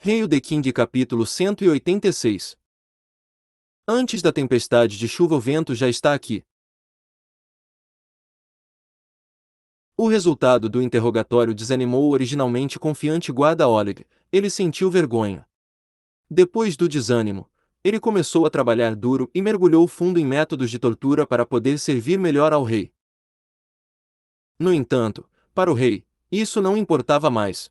Hail the King capítulo 186. Antes da tempestade de chuva o vento já está aqui. O resultado do interrogatório desanimou o originalmente confiante guarda Oleg. Ele sentiu vergonha. Depois do desânimo, ele começou a trabalhar duro e mergulhou fundo em métodos de tortura para poder servir melhor ao rei. No entanto, para o rei, isso não importava mais.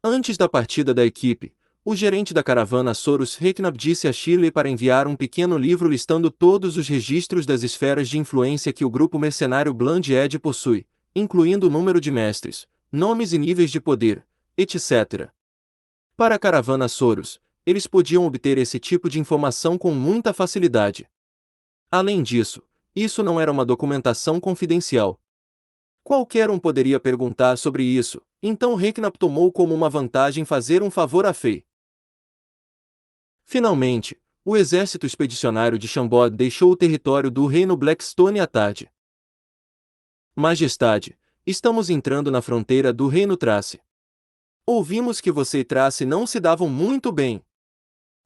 Antes da partida da equipe, o gerente da caravana Soros Reknab disse a Shirley para enviar um pequeno livro listando todos os registros das esferas de influência que o grupo mercenário Bland Ed possui, incluindo o número de mestres, nomes e níveis de poder, etc. Para a caravana Soros, eles podiam obter esse tipo de informação com muita facilidade. Além disso, isso não era uma documentação confidencial. Qualquer um poderia perguntar sobre isso, então Reknap tomou como uma vantagem fazer um favor a Fei. Finalmente, o exército expedicionário de Chambord deixou o território do reino Blackstone à tarde. Majestade, estamos entrando na fronteira do reino Trace. Ouvimos que você e Trace não se davam muito bem.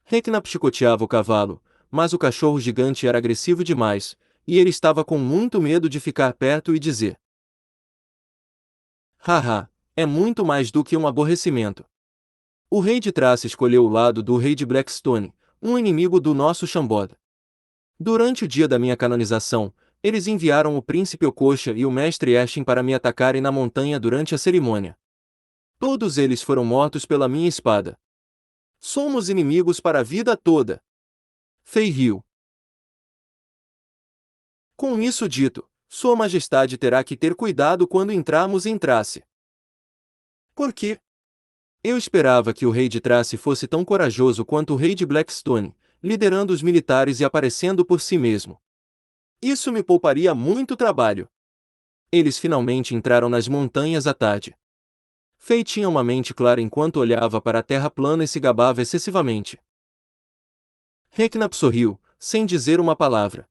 Reknap chicoteava o cavalo, mas o cachorro gigante era agressivo demais, e ele estava com muito medo de ficar perto e dizer: haha, é muito mais do que um aborrecimento. O rei de Trace escolheu o lado do rei de Blackstone, um inimigo do nosso Chambord. Durante o dia da minha canonização, eles enviaram o príncipe Okocha e o mestre Eshin para me atacarem na montanha durante a cerimônia. Todos eles foram mortos pela minha espada. Somos inimigos para a vida toda. Fei riu. Com isso dito, Sua Majestade terá que ter cuidado quando entrarmos em Trace. Por quê? Eu esperava que o rei de Trace fosse tão corajoso quanto o rei de Blackstone, liderando os militares e aparecendo por si mesmo. Isso me pouparia muito trabalho. Eles finalmente entraram nas montanhas à tarde. Fei tinha uma mente clara enquanto olhava para a terra plana e se gabava excessivamente. Reknap sorriu, sem dizer uma palavra.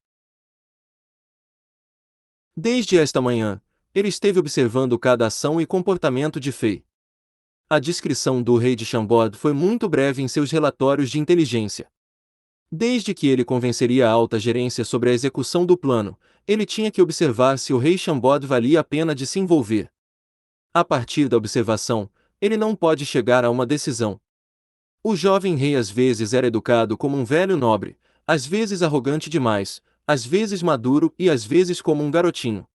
Desde esta manhã, ele esteve observando cada ação e comportamento de Fei. A descrição do rei de Chambord foi muito breve em seus relatórios de inteligência. Desde que ele convenceria a alta gerência sobre a execução do plano, ele tinha que observar se o rei Chambord valia a pena de se envolver. A partir da observação, ele não pode chegar a uma decisão. O jovem rei às vezes era educado como um velho nobre, às vezes arrogante demais, às vezes maduro e às vezes como um garotinho.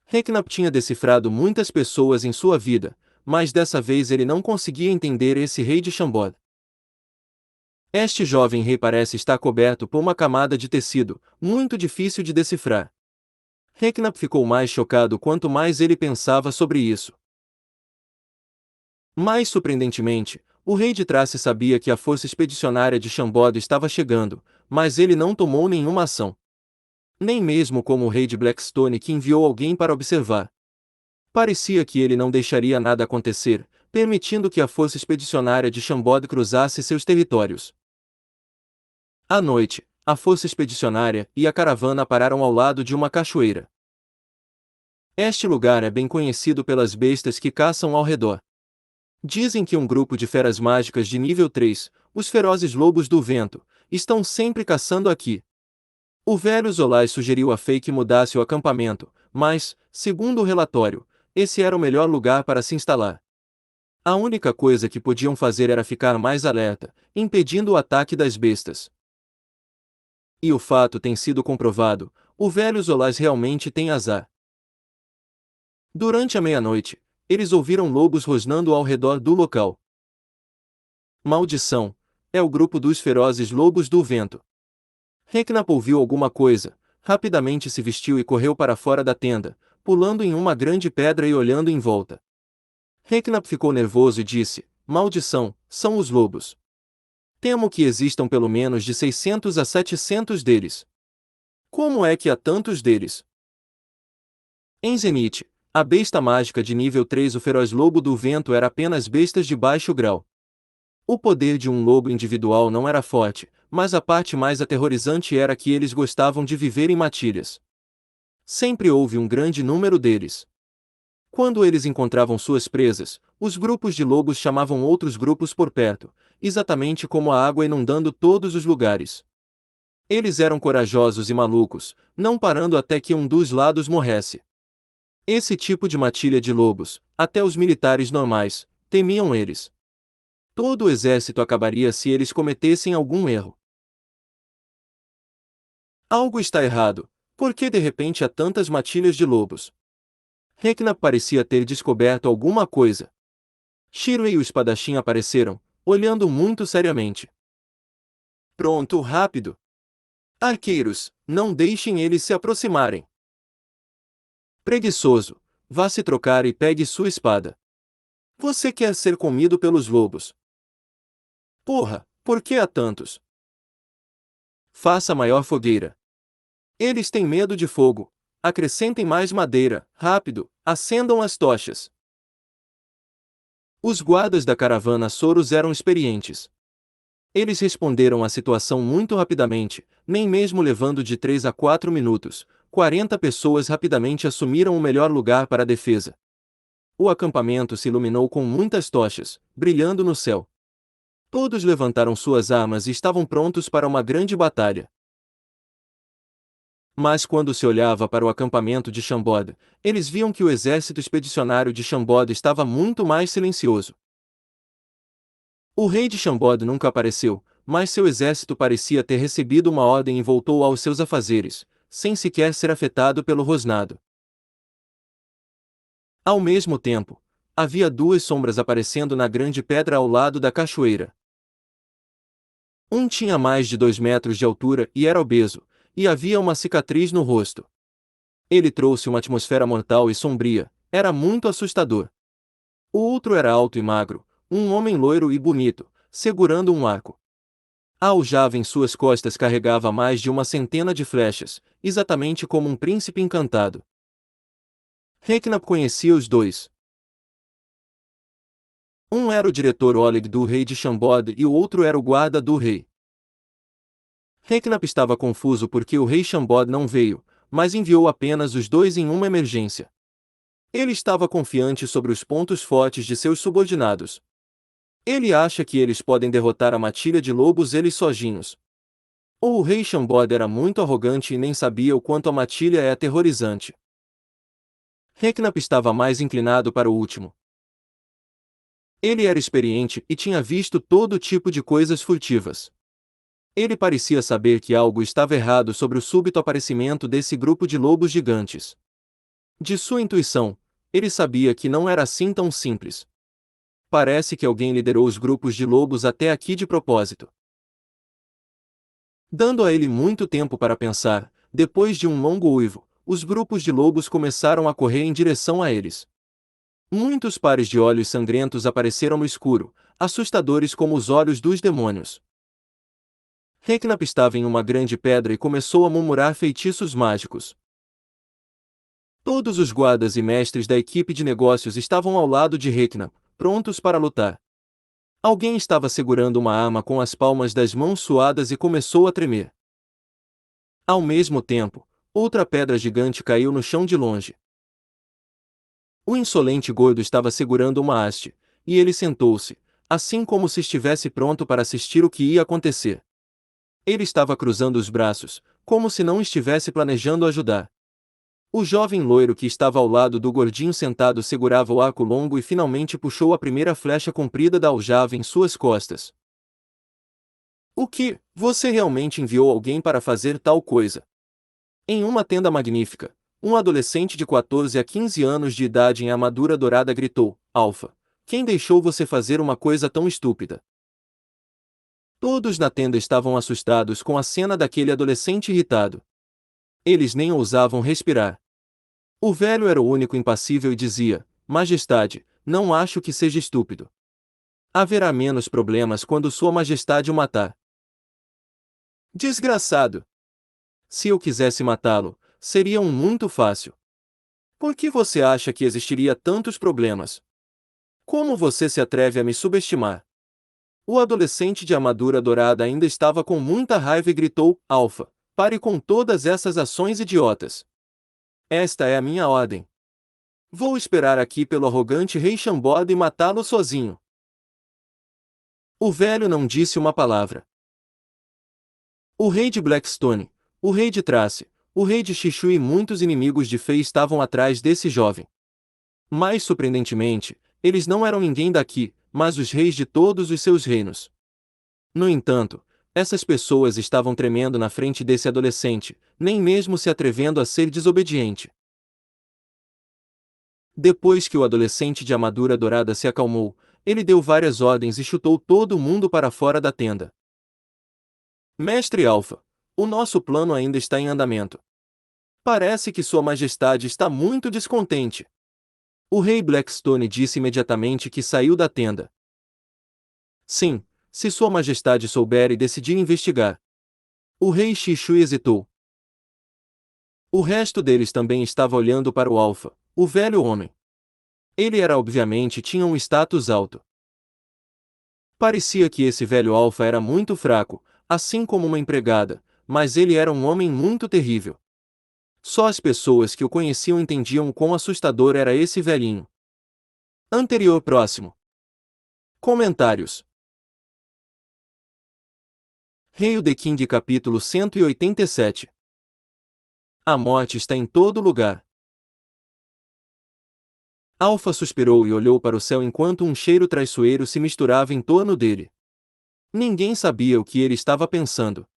Reknap tinha decifrado muitas pessoas em sua vida, mas dessa vez ele não conseguia entender esse rei de Chambord. Este jovem rei parece estar coberto por uma camada de tecido, muito difícil de decifrar. Reknap ficou mais chocado quanto mais ele pensava sobre isso. Mais surpreendentemente, o rei de Trace sabia que a força expedicionária de Chambord estava chegando, mas ele não tomou nenhuma ação. Nem mesmo como o rei de Blackstone que enviou alguém para observar. Parecia que ele não deixaria nada acontecer, permitindo que a força expedicionária de Chambord cruzasse seus territórios. À noite, a força expedicionária e a caravana pararam ao lado de uma cachoeira. Este lugar é bem conhecido pelas bestas que caçam ao redor. Dizem que um grupo de feras mágicas de nível 3, os ferozes lobos do vento, estão sempre caçando aqui. O velho Zolai sugeriu a Fei que mudasse o acampamento, mas, segundo o relatório, esse era o melhor lugar para se instalar. A única coisa que podiam fazer era ficar mais alerta, impedindo o ataque das bestas. E o fato tem sido comprovado, o velho Zolais realmente tem azar. Durante a meia-noite, eles ouviram lobos rosnando ao redor do local. Maldição! É o grupo dos ferozes lobos do vento. Reknap ouviu alguma coisa, rapidamente se vestiu e correu para fora da tenda, pulando em uma grande pedra e olhando em volta. Reknap ficou nervoso e disse: maldição, são os lobos. Temo que existam pelo menos de 600 a 700 deles. Como é que há tantos deles? Em Zenith, a besta mágica de nível 3, o feroz lobo do vento, era apenas bestas de baixo grau. O poder de um lobo individual não era forte, mas a parte mais aterrorizante era que eles gostavam de viver em matilhas. Sempre houve um grande número deles. Quando eles encontravam suas presas, os grupos de lobos chamavam outros grupos por perto, exatamente como a água inundando todos os lugares. Eles eram corajosos e malucos, não parando até que um dos lados morresse. Esse tipo de matilha de lobos, até os militares normais, temiam eles. Todo o exército acabaria se eles cometessem algum erro. Algo está errado. Por que de repente há tantas matilhas de lobos? Rekna parecia ter descoberto alguma coisa. Shiro e o espadachim apareceram, olhando muito seriamente. Pronto, rápido! Arqueiros, não deixem eles se aproximarem. Preguiçoso, vá se trocar e pegue sua espada. Você quer ser comido pelos lobos. Porra, por que há tantos? Faça maior fogueira. Eles têm medo de fogo. Acrescentem mais madeira, rápido, acendam as tochas. Os guardas da caravana Soros eram experientes. Eles responderam à situação muito rapidamente, nem mesmo levando de 3 a 4 minutos. 40 pessoas rapidamente assumiram o melhor lugar para a defesa. O acampamento se iluminou com muitas tochas, brilhando no céu. Todos levantaram suas armas e estavam prontos para uma grande batalha. Mas quando se olhava para o acampamento de Chambord, eles viam que o exército expedicionário de Chambord estava muito mais silencioso. O rei de Chambord nunca apareceu, mas seu exército parecia ter recebido uma ordem e voltou aos seus afazeres, sem sequer ser afetado pelo rosnado. Ao mesmo tempo, havia duas sombras aparecendo na grande pedra ao lado da cachoeira. Um tinha mais de 2 metros de altura e era obeso, e havia uma cicatriz no rosto. Ele trouxe uma atmosfera mortal e sombria, era muito assustador. O outro era alto e magro, um homem loiro e bonito, segurando um arco. A aljava em suas costas carregava mais de 100 de flechas, exatamente como um príncipe encantado. Rekna conhecia os dois. Um era o diretor Oleg do rei de Chambord e o outro era o guarda do rei. Reknap estava confuso porque o rei Chambord não veio, mas enviou apenas os dois em uma emergência. Ele estava confiante sobre os pontos fortes de seus subordinados. Ele acha que eles podem derrotar a matilha de lobos eles sozinhos. Ou o rei Chambord era muito arrogante e nem sabia o quanto a matilha é aterrorizante. Reknap estava mais inclinado para o último. Ele era experiente e tinha visto todo tipo de coisas furtivas. Ele parecia saber que algo estava errado sobre o súbito aparecimento desse grupo de lobos gigantes. De sua intuição, ele sabia que não era assim tão simples. Parece que alguém liderou os grupos de lobos até aqui de propósito. Dando a ele muito tempo para pensar, depois de um longo uivo, os grupos de lobos começaram a correr em direção a eles. Muitos pares de olhos sangrentos apareceram no escuro, assustadores como os olhos dos demônios. Reknap estava em uma grande pedra e começou a murmurar feitiços mágicos. Todos os guardas e mestres da equipe de negócios estavam ao lado de Reknap, prontos para lutar. Alguém estava segurando uma arma com as palmas das mãos suadas e começou a tremer. Ao mesmo tempo, outra pedra gigante caiu no chão de longe. O insolente gordo estava segurando uma haste, e ele sentou-se, assim como se estivesse pronto para assistir o que ia acontecer. Ele estava cruzando os braços, como se não estivesse planejando ajudar. O jovem loiro que estava ao lado do gordinho sentado segurava o arco longo e finalmente puxou a primeira flecha comprida da aljava em suas costas. O que? Você realmente enviou alguém para fazer tal coisa? Em uma tenda magnífica, um adolescente de 14 a 15 anos de idade em armadura dourada gritou: Alpha, quem deixou você fazer uma coisa tão estúpida? Todos na tenda estavam assustados com a cena daquele adolescente irritado. Eles nem ousavam respirar. O velho era o único impassível e dizia: Majestade, não acho que seja estúpido. Haverá menos problemas quando Sua Majestade o matar. Desgraçado! Se eu quisesse matá-lo, seria muito fácil. Por que você acha que existiria tantos problemas? Como você se atreve a me subestimar? O adolescente de armadura dourada ainda estava com muita raiva e gritou: Alpha, pare com todas essas ações idiotas. Esta é a minha ordem. Vou esperar aqui pelo arrogante rei Chambord e matá-lo sozinho. O velho não disse uma palavra. O rei de Blackstone, o rei de Trace, o rei de Xixu e muitos inimigos de Fei estavam atrás desse jovem. Mais surpreendentemente, eles não eram ninguém daqui, mas os reis de todos os seus reinos. No entanto, essas pessoas estavam tremendo na frente desse adolescente, nem mesmo se atrevendo a ser desobediente. Depois que o adolescente de armadura dourada se acalmou, ele deu várias ordens e chutou todo mundo para fora da tenda. Mestre Alfa, o nosso plano ainda está em andamento. Parece que Sua Majestade está muito descontente. O rei Blackstone disse imediatamente que saiu da tenda. Sim, se Sua Majestade souber e decidir investigar. O rei Xixu hesitou. O resto deles também estava olhando para o Alfa, o velho homem. Ele era obviamente tinha um status alto. Parecia que esse velho Alfa era muito fraco, assim como uma empregada, mas ele era um homem muito terrível. Só as pessoas que o conheciam entendiam quão assustador era esse velhinho. Anterior próximo. Comentários. Rei The King capítulo 187. A morte está em todo lugar. Alfa suspirou e olhou para o céu enquanto um cheiro traiçoeiro se misturava em torno dele. Ninguém sabia o que ele estava pensando.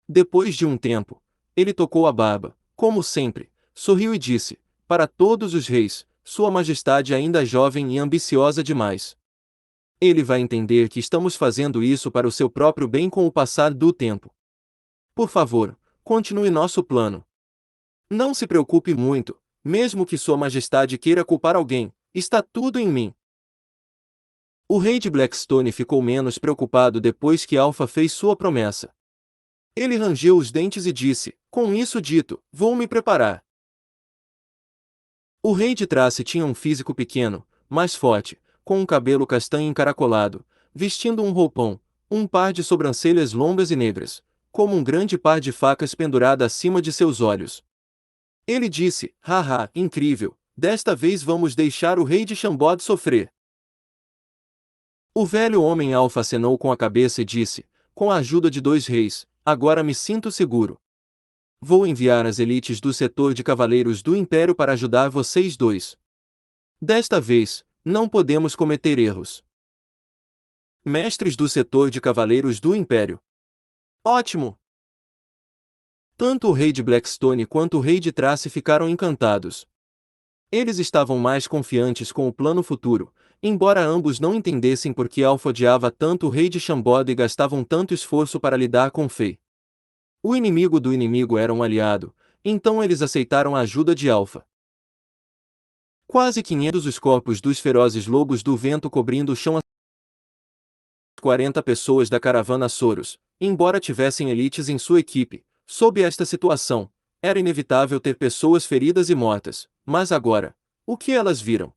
Depois de um tempo, ele tocou a barba, como sempre, sorriu e disse: para todos os reis, Sua Majestade ainda é jovem e ambiciosa demais. Ele vai entender que estamos fazendo isso para o seu próprio bem com o passar do tempo. Por favor, continue nosso plano. Não se preocupe muito, mesmo que Sua Majestade queira culpar alguém, está tudo em mim. O rei de Blackstone ficou menos preocupado depois que Alfa fez sua promessa. Ele rangeu os dentes e disse: com isso dito, vou me preparar. O rei de Trace tinha um físico pequeno, mas forte, com um cabelo castanho encaracolado, vestindo um roupão, um par de sobrancelhas longas e negras, como um grande par de facas pendurada acima de seus olhos. Ele disse: haha, incrível, desta vez vamos deixar o rei de Chambord sofrer. O velho homem Alfa acenou com a cabeça e disse: com a ajuda de 2 reis, agora me sinto seguro. Vou enviar as elites do setor de cavaleiros do Império para ajudar vocês dois. Desta vez, não podemos cometer erros. Mestres do setor de cavaleiros do Império. Ótimo! Tanto o rei de Blackstone quanto o rei de Trace ficaram encantados. Eles estavam mais confiantes com o plano futuro, embora ambos não entendessem por que Alfa odiava tanto o rei de Chambord e gastavam tanto esforço para lidar com Fei. O inimigo do inimigo era um aliado, então eles aceitaram a ajuda de Alfa. Quase 500 os corpos dos ferozes lobos do vento cobrindo o chão. 40 pessoas da caravana Soros, embora tivessem elites em sua equipe, sob esta situação, era inevitável ter pessoas feridas e mortas, mas agora, o que elas viram?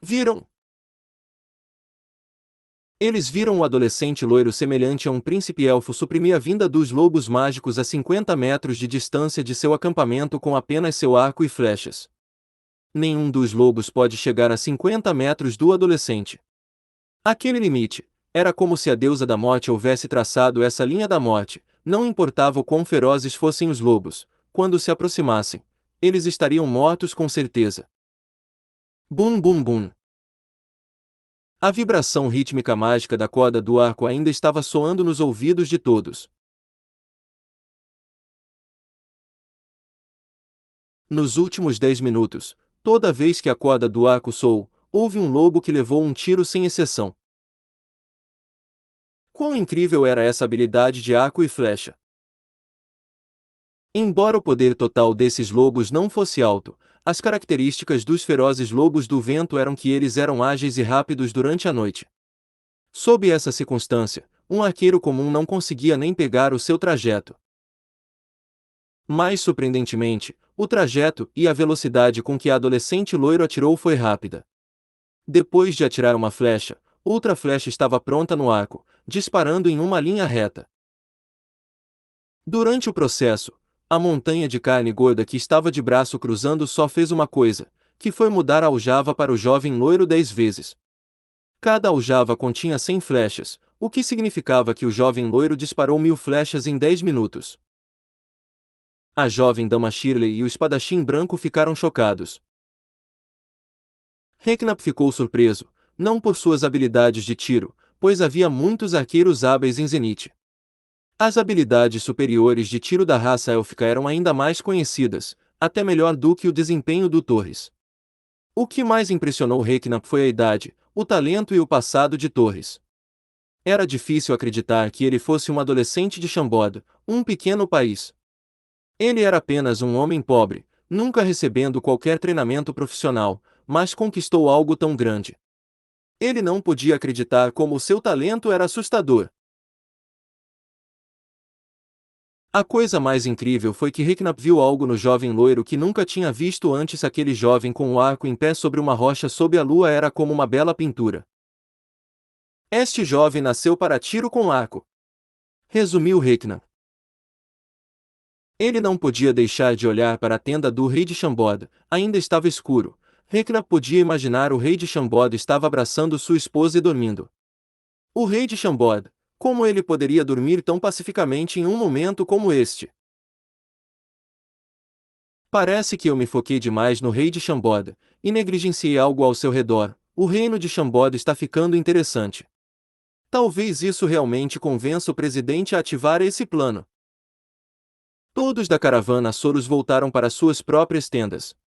Viram? Eles viram o adolescente loiro semelhante a um príncipe elfo suprimir a vinda dos lobos mágicos a 50 metros de distância de seu acampamento com apenas seu arco e flechas. Nenhum dos lobos pode chegar a 50 metros do adolescente. Aquele limite, era como se a deusa da morte houvesse traçado essa linha da morte, não importava o quão ferozes fossem os lobos, quando se aproximassem, eles estariam mortos com certeza. Bum bum bum. A vibração rítmica mágica da corda do arco ainda estava soando nos ouvidos de todos. Nos últimos 10 minutos, toda vez que a corda do arco soou, houve um lobo que levou um tiro sem exceção. Quão incrível era essa habilidade de arco e flecha! Embora o poder total desses lobos não fosse alto, as características dos ferozes lobos do vento eram que eles eram ágeis e rápidos durante a noite. Sob essa circunstância, um arqueiro comum não conseguia nem pegar o seu trajeto. Mais surpreendentemente, o trajeto e a velocidade com que a adolescente loiro atirou foi rápida. Depois de atirar uma flecha, outra flecha estava pronta no arco, disparando em uma linha reta. Durante o processo, a montanha de carne gorda que estava de braço cruzando só fez uma coisa, que foi mudar a aljava para o jovem loiro 10 vezes. Cada aljava continha 100 flechas, o que significava que o jovem loiro disparou 1000 flechas em 10 minutos. A jovem dama Shirley e o espadachim branco ficaram chocados. Reknap ficou surpreso, não por suas habilidades de tiro, pois havia muitos arqueiros hábeis em Zenith. As habilidades superiores de tiro da raça élfica eram ainda mais conhecidas, até melhor do que o desempenho do Torres. O que mais impressionou Reknap foi a idade, o talento e o passado de Torres. Era difícil acreditar que ele fosse um adolescente de Chambord, um pequeno país. Ele era apenas um homem pobre, nunca recebendo qualquer treinamento profissional, mas conquistou algo tão grande. Ele não podia acreditar como o seu talento era assustador. A coisa mais incrível foi que Reknap viu algo no jovem loiro que nunca tinha visto antes. Aquele jovem com o arco em pé sobre uma rocha sob a lua era como uma bela pintura. Este jovem nasceu para tiro com arco, resumiu Reknap. Ele não podia deixar de olhar para a tenda do rei de Chambord, ainda estava escuro. Reknap podia imaginar o rei de Chambord estava abraçando sua esposa e dormindo. O rei de Chambord, como ele poderia dormir tão pacificamente em um momento como este? Parece que eu me foquei demais no rei de Chambord, e negligenciei algo ao seu redor. O reino de Chambord está ficando interessante. Talvez isso realmente convença o presidente a ativar esse plano. Todos da caravana Soros voltaram para suas próprias tendas.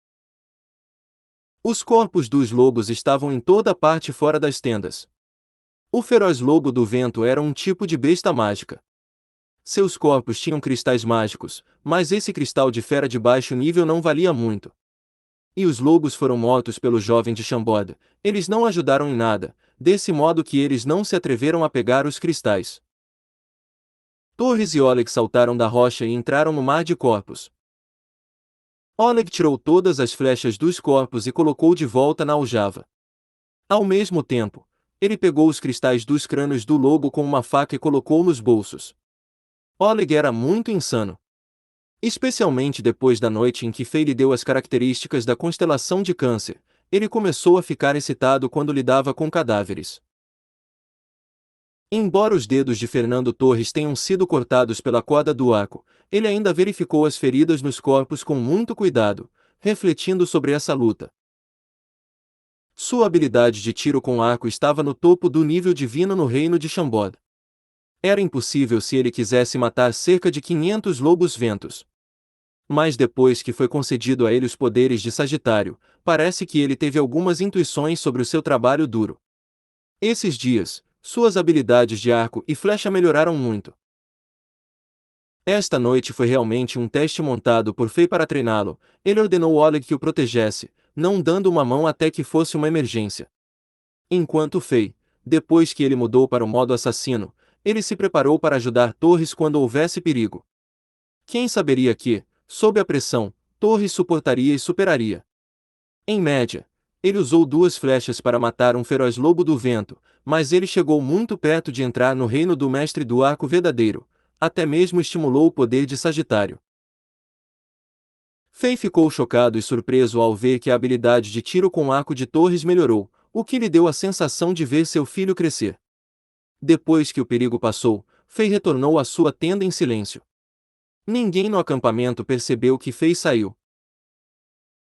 Os corpos dos lobos estavam em toda parte fora das tendas. O feroz lobo do vento era um tipo de besta mágica. Seus corpos tinham cristais mágicos, mas esse cristal de fera de baixo nível não valia muito. E os lobos foram mortos pelo jovem de Chambord. Eles não ajudaram em nada, desse modo que eles não se atreveram a pegar os cristais. Torres e Oleg saltaram da rocha e entraram no mar de corpos. Oleg tirou todas as flechas dos corpos e colocou de volta na aljava. Ao mesmo tempo, ele pegou os cristais dos crânios do lobo com uma faca e colocou nos bolsos. Oleg era muito insano. Especialmente depois da noite em que Fei lhe deu as características da constelação de Câncer, ele começou a ficar excitado quando lidava com cadáveres. Embora os dedos de Fernando Torres tenham sido cortados pela corda do arco, ele ainda verificou as feridas nos corpos com muito cuidado, refletindo sobre essa luta. Sua habilidade de tiro com arco estava no topo do nível divino no reino de Chambord. Era impossível se ele quisesse matar cerca de 500 lobos-ventos. Mas depois que foi concedido a ele os poderes de Sagitário, parece que ele teve algumas intuições sobre o seu trabalho duro. Esses dias, suas habilidades de arco e flecha melhoraram muito. Esta noite foi realmente um teste montado por Fei para treiná-lo. Ele ordenou Oleg que o protegesse, não dando uma mão até que fosse uma emergência. Enquanto Fei, depois que ele mudou para o modo assassino, ele se preparou para ajudar Torres quando houvesse perigo. Quem saberia que, sob a pressão, Torres suportaria e superaria. Em média, ele usou 2 flechas para matar um feroz lobo do vento, mas ele chegou muito perto de entrar no reino do mestre do arco verdadeiro, até mesmo estimulou o poder de Sagitário. Fei ficou chocado e surpreso ao ver que a habilidade de tiro com arco de Torres melhorou, o que lhe deu a sensação de ver seu filho crescer. Depois que o perigo passou, Fei retornou à sua tenda em silêncio. Ninguém no acampamento percebeu que Fei saiu.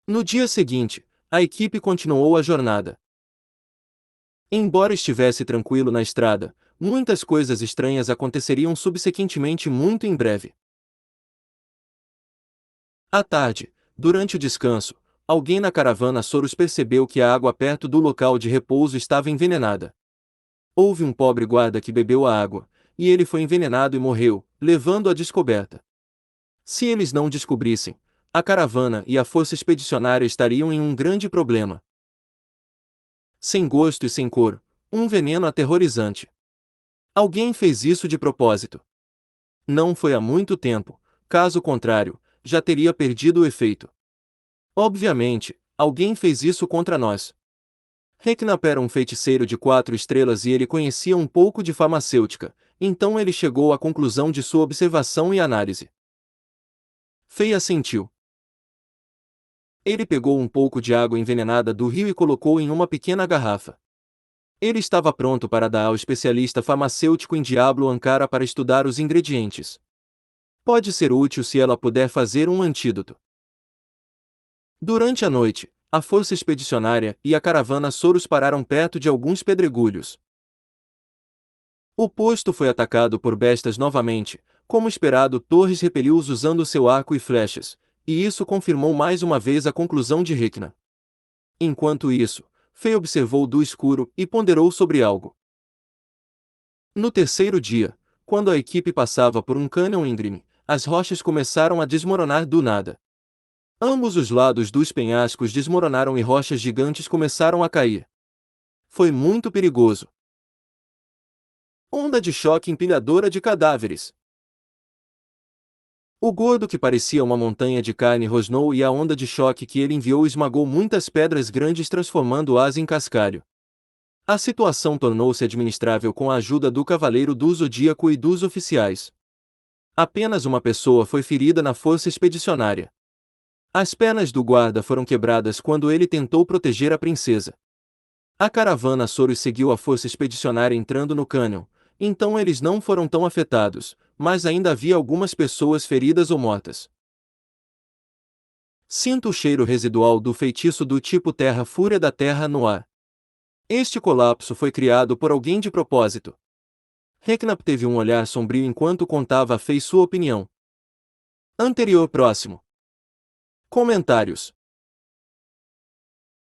No dia seguinte, a equipe continuou a jornada. Embora estivesse tranquilo na estrada, muitas coisas estranhas aconteceriam subsequentemente muito em breve. À tarde, durante o descanso, alguém na caravana Soros percebeu que a água perto do local de repouso estava envenenada. Houve um pobre guarda que bebeu a água, e ele foi envenenado e morreu, levando à descoberta. Se eles não descobrissem, a caravana e a força expedicionária estariam em um grande problema. Sem gosto e sem cor, um veneno aterrorizante. Alguém fez isso de propósito. Não foi há muito tempo, caso contrário, já teria perdido o efeito. Obviamente, alguém fez isso contra nós. Reknap era um feiticeiro de 4 estrelas e ele conhecia um pouco de farmacêutica, então ele chegou à conclusão de sua observação e análise. Fei assentiu. Ele pegou um pouco de água envenenada do rio e colocou em uma pequena garrafa. Ele estava pronto para dar ao especialista farmacêutico em Diablo Ankara para estudar os ingredientes. Pode ser útil se ela puder fazer um antídoto. Durante a noite, a força expedicionária e a caravana Soros pararam perto de alguns pedregulhos. O posto foi atacado por bestas novamente. Como esperado, Torres repeliu-os usando seu arco e flechas, e isso confirmou mais uma vez a conclusão de Rekna. Enquanto isso, Fei observou do escuro e ponderou sobre algo. No terceiro dia, quando a equipe passava por um cânion íngreme, as rochas começaram a desmoronar do nada. Ambos os lados dos penhascos desmoronaram e rochas gigantes começaram a cair. Foi muito perigoso. Onda de choque empilhadora de cadáveres. O gordo que parecia uma montanha de carne rosnou e a onda de choque que ele enviou esmagou muitas pedras grandes transformando-as em cascalho. A situação tornou-se administrável com a ajuda do Cavaleiro do Zodíaco e dos oficiais. Apenas uma pessoa foi ferida na força expedicionária. As pernas do guarda foram quebradas quando ele tentou proteger a princesa. A caravana Soros seguiu a força expedicionária entrando no cânion, então eles não foram tão afetados, mas ainda havia algumas pessoas feridas ou mortas. Sinto o cheiro residual do feitiço do tipo Terra Fúria da Terra no ar. Este colapso foi criado por alguém de propósito. Reknap teve um olhar sombrio enquanto contava a Fei sua opinião. Anterior próximo. Comentários.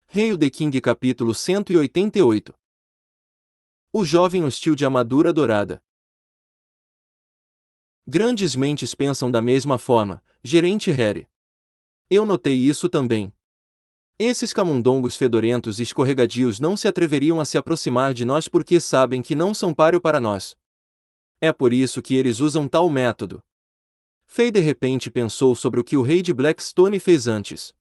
Hail the King capítulo 188. O jovem hostil de armadura dourada. Grandes mentes pensam da mesma forma, gerente Harry. Eu notei isso também. Esses camundongos fedorentos e escorregadios não se atreveriam a se aproximar de nós porque sabem que não são páreo para nós. É por isso que eles usam tal método. Fei de repente pensou sobre o que o rei de Blackstone fez antes.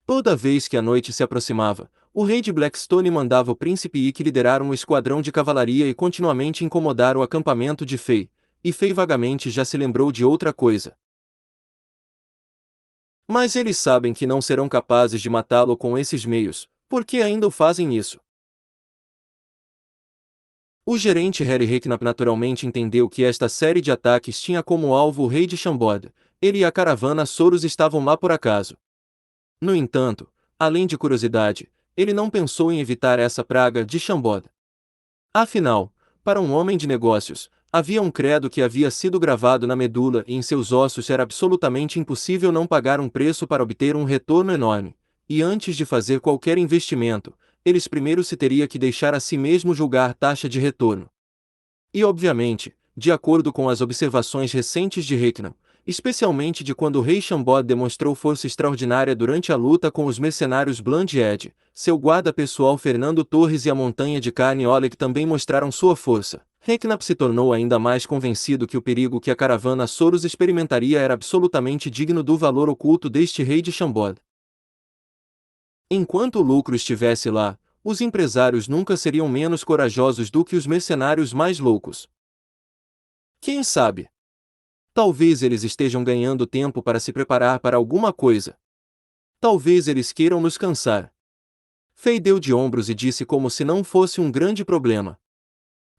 Toda vez que a noite se aproximava, o rei de Blackstone mandava o príncipe Ikki liderar um esquadrão de cavalaria e continuamente incomodar o acampamento de Fei, e Fei vagamente já se lembrou de outra coisa. Mas eles sabem que não serão capazes de matá-lo com esses meios, porque ainda o fazem isso. O gerente Harry Reknap naturalmente entendeu que esta série de ataques tinha como alvo o rei de Chambord. Ele e a caravana Soros estavam lá por acaso. No entanto, além de curiosidade, ele não pensou em evitar essa praga de Chambord. Afinal, para um homem de negócios, havia um credo que havia sido gravado na medula e em seus ossos era absolutamente impossível não pagar um preço para obter um retorno enorme, e antes de fazer qualquer investimento, eles primeiro se teria que deixar a si mesmo julgar taxa de retorno. E obviamente, de acordo com as observações recentes de Reknap, especialmente de quando o rei Chambord demonstrou força extraordinária durante a luta com os mercenários Bland e Ed, seu guarda pessoal Fernando Torres e a montanha de carne Oleg também mostraram sua força. Reknap se tornou ainda mais convencido que o perigo que a caravana Soros experimentaria era absolutamente digno do valor oculto deste rei de Chambord. Enquanto o lucro estivesse lá, os empresários nunca seriam menos corajosos do que os mercenários mais loucos. Quem sabe? Talvez eles estejam ganhando tempo para se preparar para alguma coisa. Talvez eles queiram nos cansar. Fei deu de ombros e disse como se não fosse um grande problema.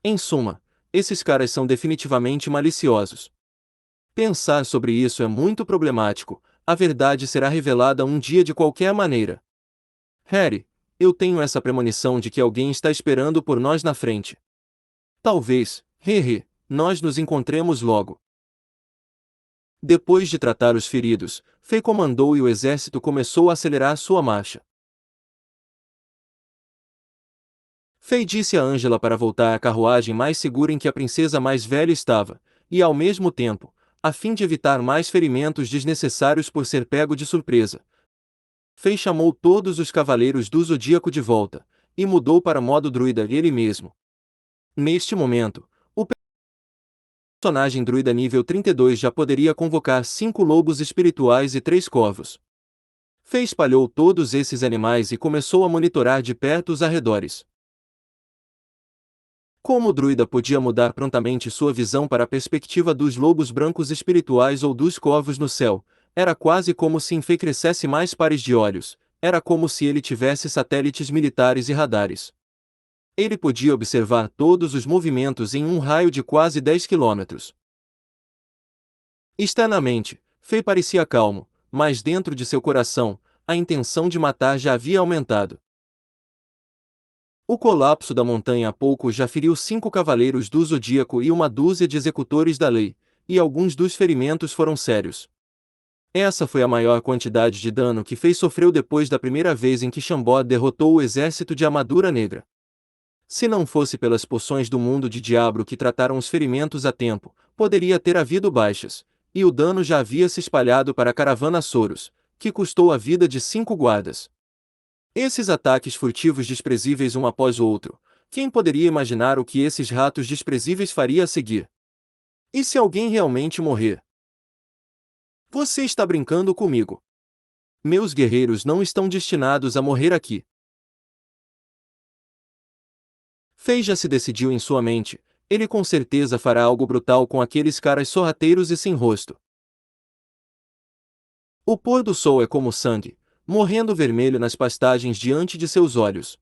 Em suma, esses caras são definitivamente maliciosos. Pensar sobre isso é muito problemático, a verdade será revelada um dia de qualquer maneira. Harry, eu tenho essa premonição de que alguém está esperando por nós na frente. Talvez, nós nos encontremos logo. Depois de tratar os feridos, Fei comandou e o exército começou a acelerar sua marcha. Fei disse a Angela para voltar à carruagem mais segura em que a princesa mais velha estava, e ao mesmo tempo, a fim de evitar mais ferimentos desnecessários por ser pego de surpresa, Fei chamou todos os cavaleiros do Zodíaco de volta, e mudou para modo druida ele mesmo. Neste momento, o personagem druida nível 32 já poderia convocar 5 lobos espirituais e 3 corvos. Fei espalhou todos esses animais e começou a monitorar de perto os arredores. Como o druida podia mudar prontamente sua visão para a perspectiva dos lobos brancos espirituais ou dos corvos no céu, era quase como se Fei crescesse mais pares de olhos, era como se ele tivesse satélites militares e radares. Ele podia observar todos os movimentos em um raio de quase 10 quilômetros. Externamente, Fei parecia calmo, mas dentro de seu coração, a intenção de matar já havia aumentado. O colapso da montanha há pouco já feriu 5 cavaleiros do Zodíaco e uma dúzia de executores da lei, e alguns dos ferimentos foram sérios. Essa foi a maior quantidade de dano que Fei sofreu depois da primeira vez em que Shambod derrotou o exército de Armadura Negra. Se não fosse pelas poções do mundo de Diablo que trataram os ferimentos a tempo, poderia ter havido baixas, e o dano já havia se espalhado para a caravana Soros, que custou a vida de 5 guardas. Esses ataques furtivos desprezíveis um após o outro, quem poderia imaginar o que esses ratos desprezíveis faria a seguir? E se alguém realmente morrer? Você está brincando comigo. Meus guerreiros não estão destinados a morrer aqui. Fei já se decidiu em sua mente, ele com certeza fará algo brutal com aqueles caras sorrateiros e sem rosto. O pôr do sol é como sangue, morrendo vermelho nas pastagens diante de seus olhos.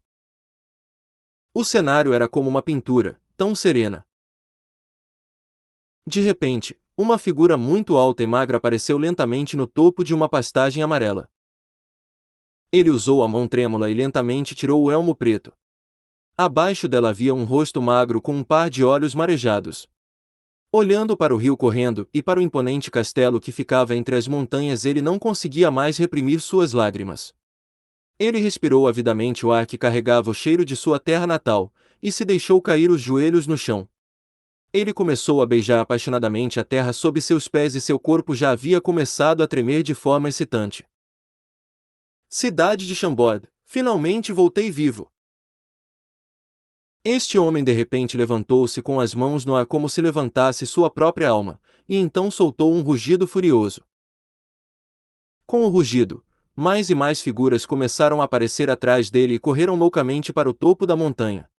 O cenário era como uma pintura, tão serena. De repente, uma figura muito alta e magra apareceu lentamente no topo de uma pastagem amarela. Ele usou a mão trêmula e lentamente tirou o elmo preto. Abaixo dela havia um rosto magro com um par de olhos marejados. Olhando para o rio correndo e para o imponente castelo que ficava entre as montanhas, ele não conseguia mais reprimir suas lágrimas. Ele respirou avidamente o ar que carregava o cheiro de sua terra natal, e se deixou cair os joelhos no chão. Ele começou a beijar apaixonadamente a terra sob seus pés e seu corpo já havia começado a tremer de forma excitante. Cidade de Chambord, finalmente voltei vivo. Este homem de repente levantou-se com as mãos no ar como se levantasse sua própria alma, e então soltou um rugido furioso. Com o rugido, mais e mais figuras começaram a aparecer atrás dele e correram loucamente para o topo da montanha.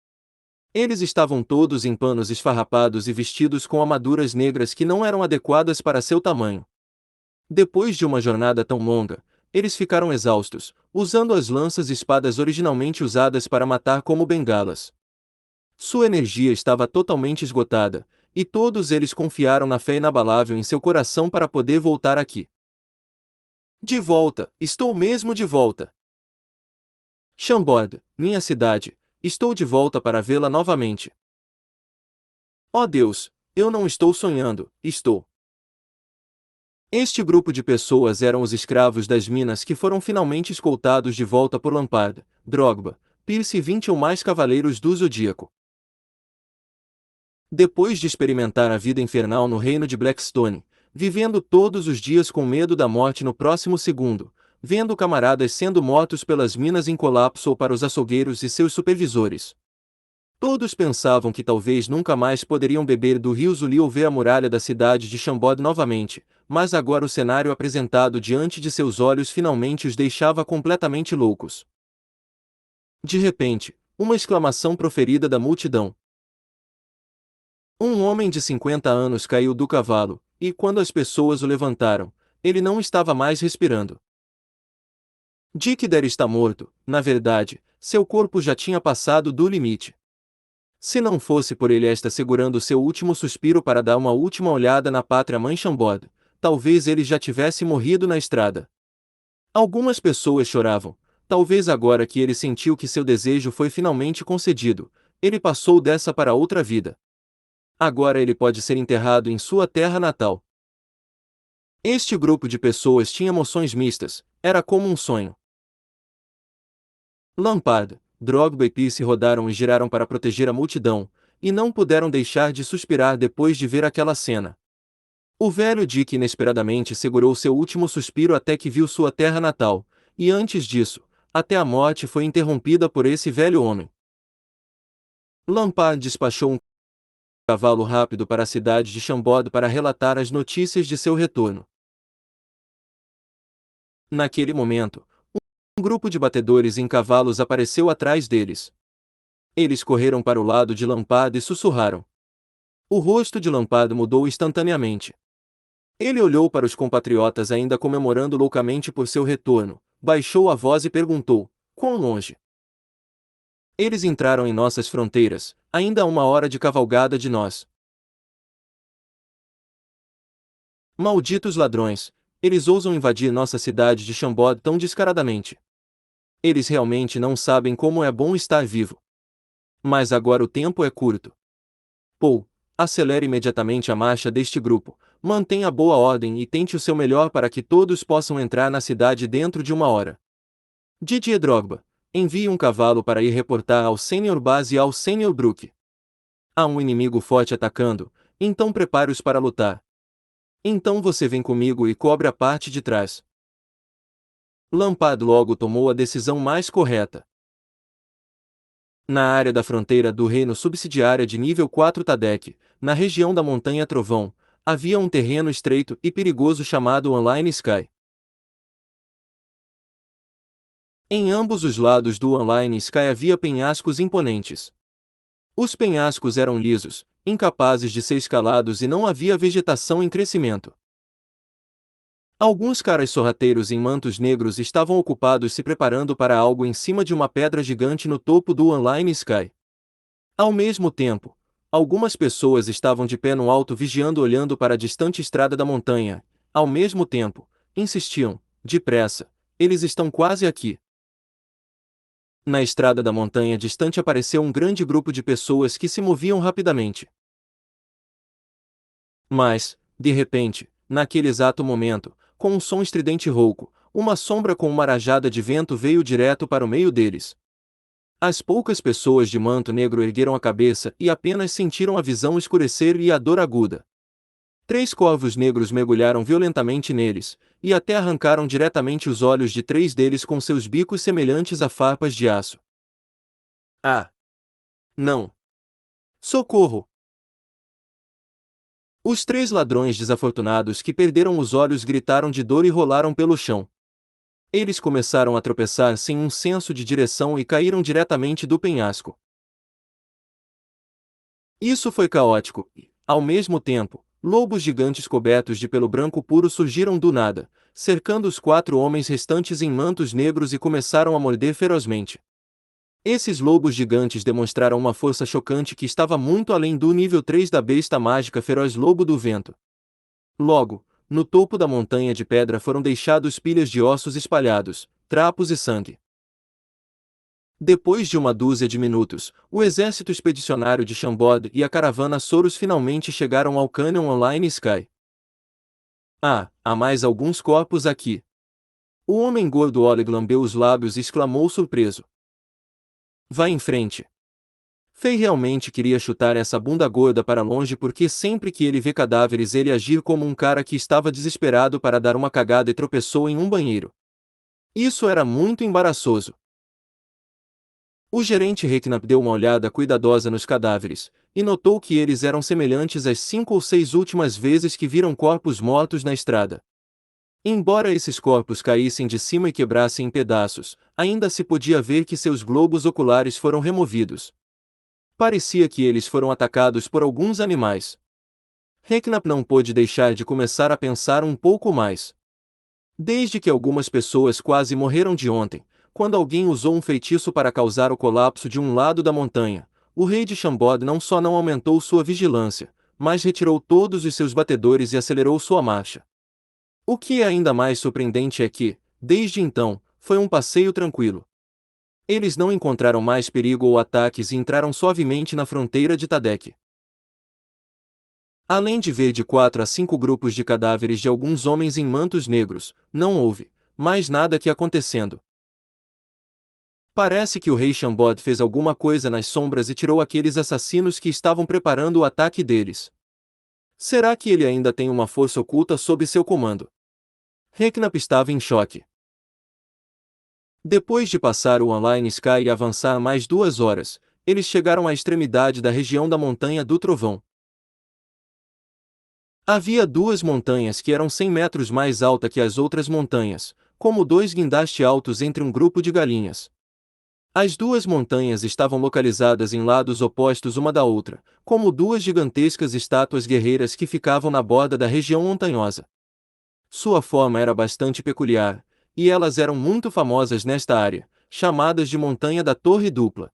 Eles estavam todos em panos esfarrapados e vestidos com armaduras negras que não eram adequadas para seu tamanho. Depois de uma jornada tão longa, eles ficaram exaustos, usando as lanças e espadas originalmente usadas para matar como bengalas. Sua energia estava totalmente esgotada, e todos eles confiaram na fé inabalável em seu coração para poder voltar aqui. De volta, estou mesmo de volta. Chambord, minha cidade, estou de volta para vê-la novamente. Oh Deus, eu não estou sonhando, estou. Este grupo de pessoas eram os escravos das minas que foram finalmente escoltados de volta por Lampard, Drogba, Pierce e 20 ou mais cavaleiros do Zodíaco. Depois de experimentar a vida infernal no reino de Blackstone, vivendo todos os dias com medo da morte no próximo segundo, vendo camaradas sendo mortos pelas minas em colapso ou para os açougueiros e seus supervisores. Todos pensavam que talvez nunca mais poderiam beber do rio Zuli ou ver a muralha da cidade de Chambord novamente, mas agora o cenário apresentado diante de seus olhos finalmente os deixava completamente loucos. De repente, uma exclamação proferida da multidão. Um homem de 50 anos caiu do cavalo, e quando as pessoas o levantaram, ele não estava mais respirando. Dick Dare está morto, na verdade, seu corpo já tinha passado do limite. Se não fosse por ele estar segurando seu último suspiro para dar uma última olhada na pátria-mãe Chambord, talvez ele já tivesse morrido na estrada. Algumas pessoas choravam, talvez agora que ele sentiu que seu desejo foi finalmente concedido, ele passou dessa para outra vida. Agora ele pode ser enterrado em sua terra natal. Este grupo de pessoas tinha emoções mistas, era como um sonho. Lampard, Drogba e Pierce rodaram e giraram para proteger a multidão, e não puderam deixar de suspirar depois de ver aquela cena. O velho Dick inesperadamente segurou seu último suspiro até que viu sua terra natal, e antes disso, até a morte foi interrompida por esse velho homem. Lampard despachou um cavalo rápido para a cidade de Chambord para relatar as notícias de seu retorno. Naquele momento, grupo de batedores em cavalos apareceu atrás deles. Eles correram para o lado de Lampard e sussurraram. O rosto de Lampard mudou instantaneamente. Ele olhou para os compatriotas ainda comemorando loucamente por seu retorno, baixou a voz e perguntou: quão longe? Eles entraram em nossas fronteiras, ainda a 1 hora de cavalgada de nós. Malditos ladrões, eles ousam invadir nossa cidade de Chambord tão descaradamente. Eles realmente não sabem como é bom estar vivo. Mas agora o tempo é curto. Paul, acelere imediatamente a marcha deste grupo, mantenha boa ordem e tente o seu melhor para que todos possam entrar na cidade dentro de 1 hora. Didier Drogba, envie um cavalo para ir reportar ao Sr. Baz e ao Sr. Brook. Há um inimigo forte atacando, então prepare-os para lutar. Então você vem comigo e cobre a parte de trás. Lampard logo tomou a decisão mais correta. Na área da fronteira do reino subsidiária de nível 4 Tadek, na região da Montanha Trovão, havia um terreno estreito e perigoso chamado Online Sky. Em ambos os lados do Online Sky havia penhascos imponentes. Os penhascos eram lisos, incapazes de ser escalados e não havia vegetação em crescimento. Alguns caras sorrateiros em mantos negros estavam ocupados se preparando para algo em cima de uma pedra gigante no topo do Online Sky. Ao mesmo tempo, algumas pessoas estavam de pé no alto vigiando olhando para a distante estrada da montanha. Ao mesmo tempo, insistiam, depressa, eles estão quase aqui. Na estrada da montanha distante apareceu um grande grupo de pessoas que se moviam rapidamente. Mas, de repente, naquele exato momento, com um som estridente e rouco, uma sombra com uma rajada de vento veio direto para o meio deles. As poucas pessoas de manto negro ergueram a cabeça e apenas sentiram a visão escurecer e a dor aguda. 3 corvos negros mergulharam violentamente neles, e até arrancaram diretamente os olhos de 3 deles com seus bicos semelhantes a farpas de aço. Ah! Não! Socorro! Os 3 ladrões desafortunados que perderam os olhos gritaram de dor e rolaram pelo chão. Eles começaram a tropeçar sem um senso de direção e caíram diretamente do penhasco. Isso foi caótico e, ao mesmo tempo, lobos gigantes cobertos de pelo branco puro surgiram do nada, cercando os 4 homens restantes em mantos negros e começaram a morder ferozmente. Esses lobos gigantes demonstraram uma força chocante que estava muito além do nível 3 da besta mágica feroz lobo do vento. Logo, no topo da montanha de pedra foram deixados pilhas de ossos espalhados, trapos e sangue. Depois de 1 dúzia de minutos, o exército expedicionário de Chambord e a caravana Soros finalmente chegaram ao Canyon Online Sky. Ah, há mais alguns corpos aqui. O homem gordo Oleg lambeu os lábios e exclamou surpreso. Vá em frente. Fei realmente queria chutar essa bunda gorda para longe porque sempre que ele vê cadáveres ele agir como um cara que estava desesperado para dar uma cagada e tropeçou em um banheiro. Isso era muito embaraçoso. O gerente Recknap deu uma olhada cuidadosa nos cadáveres, e notou que eles eram semelhantes às 5 ou 6 últimas vezes que viram corpos mortos na estrada. Embora esses corpos caíssem de cima e quebrassem em pedaços, ainda se podia ver que seus globos oculares foram removidos. Parecia que eles foram atacados por alguns animais. Recknap não pôde deixar de começar a pensar um pouco mais. Desde que algumas pessoas quase morreram de ontem, quando alguém usou um feitiço para causar o colapso de um lado da montanha, o rei de Chambord não só não aumentou sua vigilância, mas retirou todos os seus batedores e acelerou sua marcha. O que é ainda mais surpreendente é que, desde então, foi um passeio tranquilo. Eles não encontraram mais perigo ou ataques e entraram suavemente na fronteira de Tadek. Além de ver de 4 a 5 grupos de cadáveres de alguns homens em mantos negros, não houve mais nada que acontecendo. Parece que o rei Chambord fez alguma coisa nas sombras e tirou aqueles assassinos que estavam preparando o ataque deles. Será que ele ainda tem uma força oculta sob seu comando? Recknap estava em choque. Depois de passar o Online Sky e avançar mais 2 horas, eles chegaram à extremidade da região da Montanha do Trovão. Havia 2 montanhas que eram 100 metros mais altas que as outras montanhas, como dois guindastes altos entre um grupo de galinhas. As duas montanhas estavam localizadas em lados opostos uma da outra, como duas gigantescas estátuas guerreiras que ficavam na borda da região montanhosa. Sua forma era bastante peculiar, e elas eram muito famosas nesta área, chamadas de Montanha da Torre Dupla.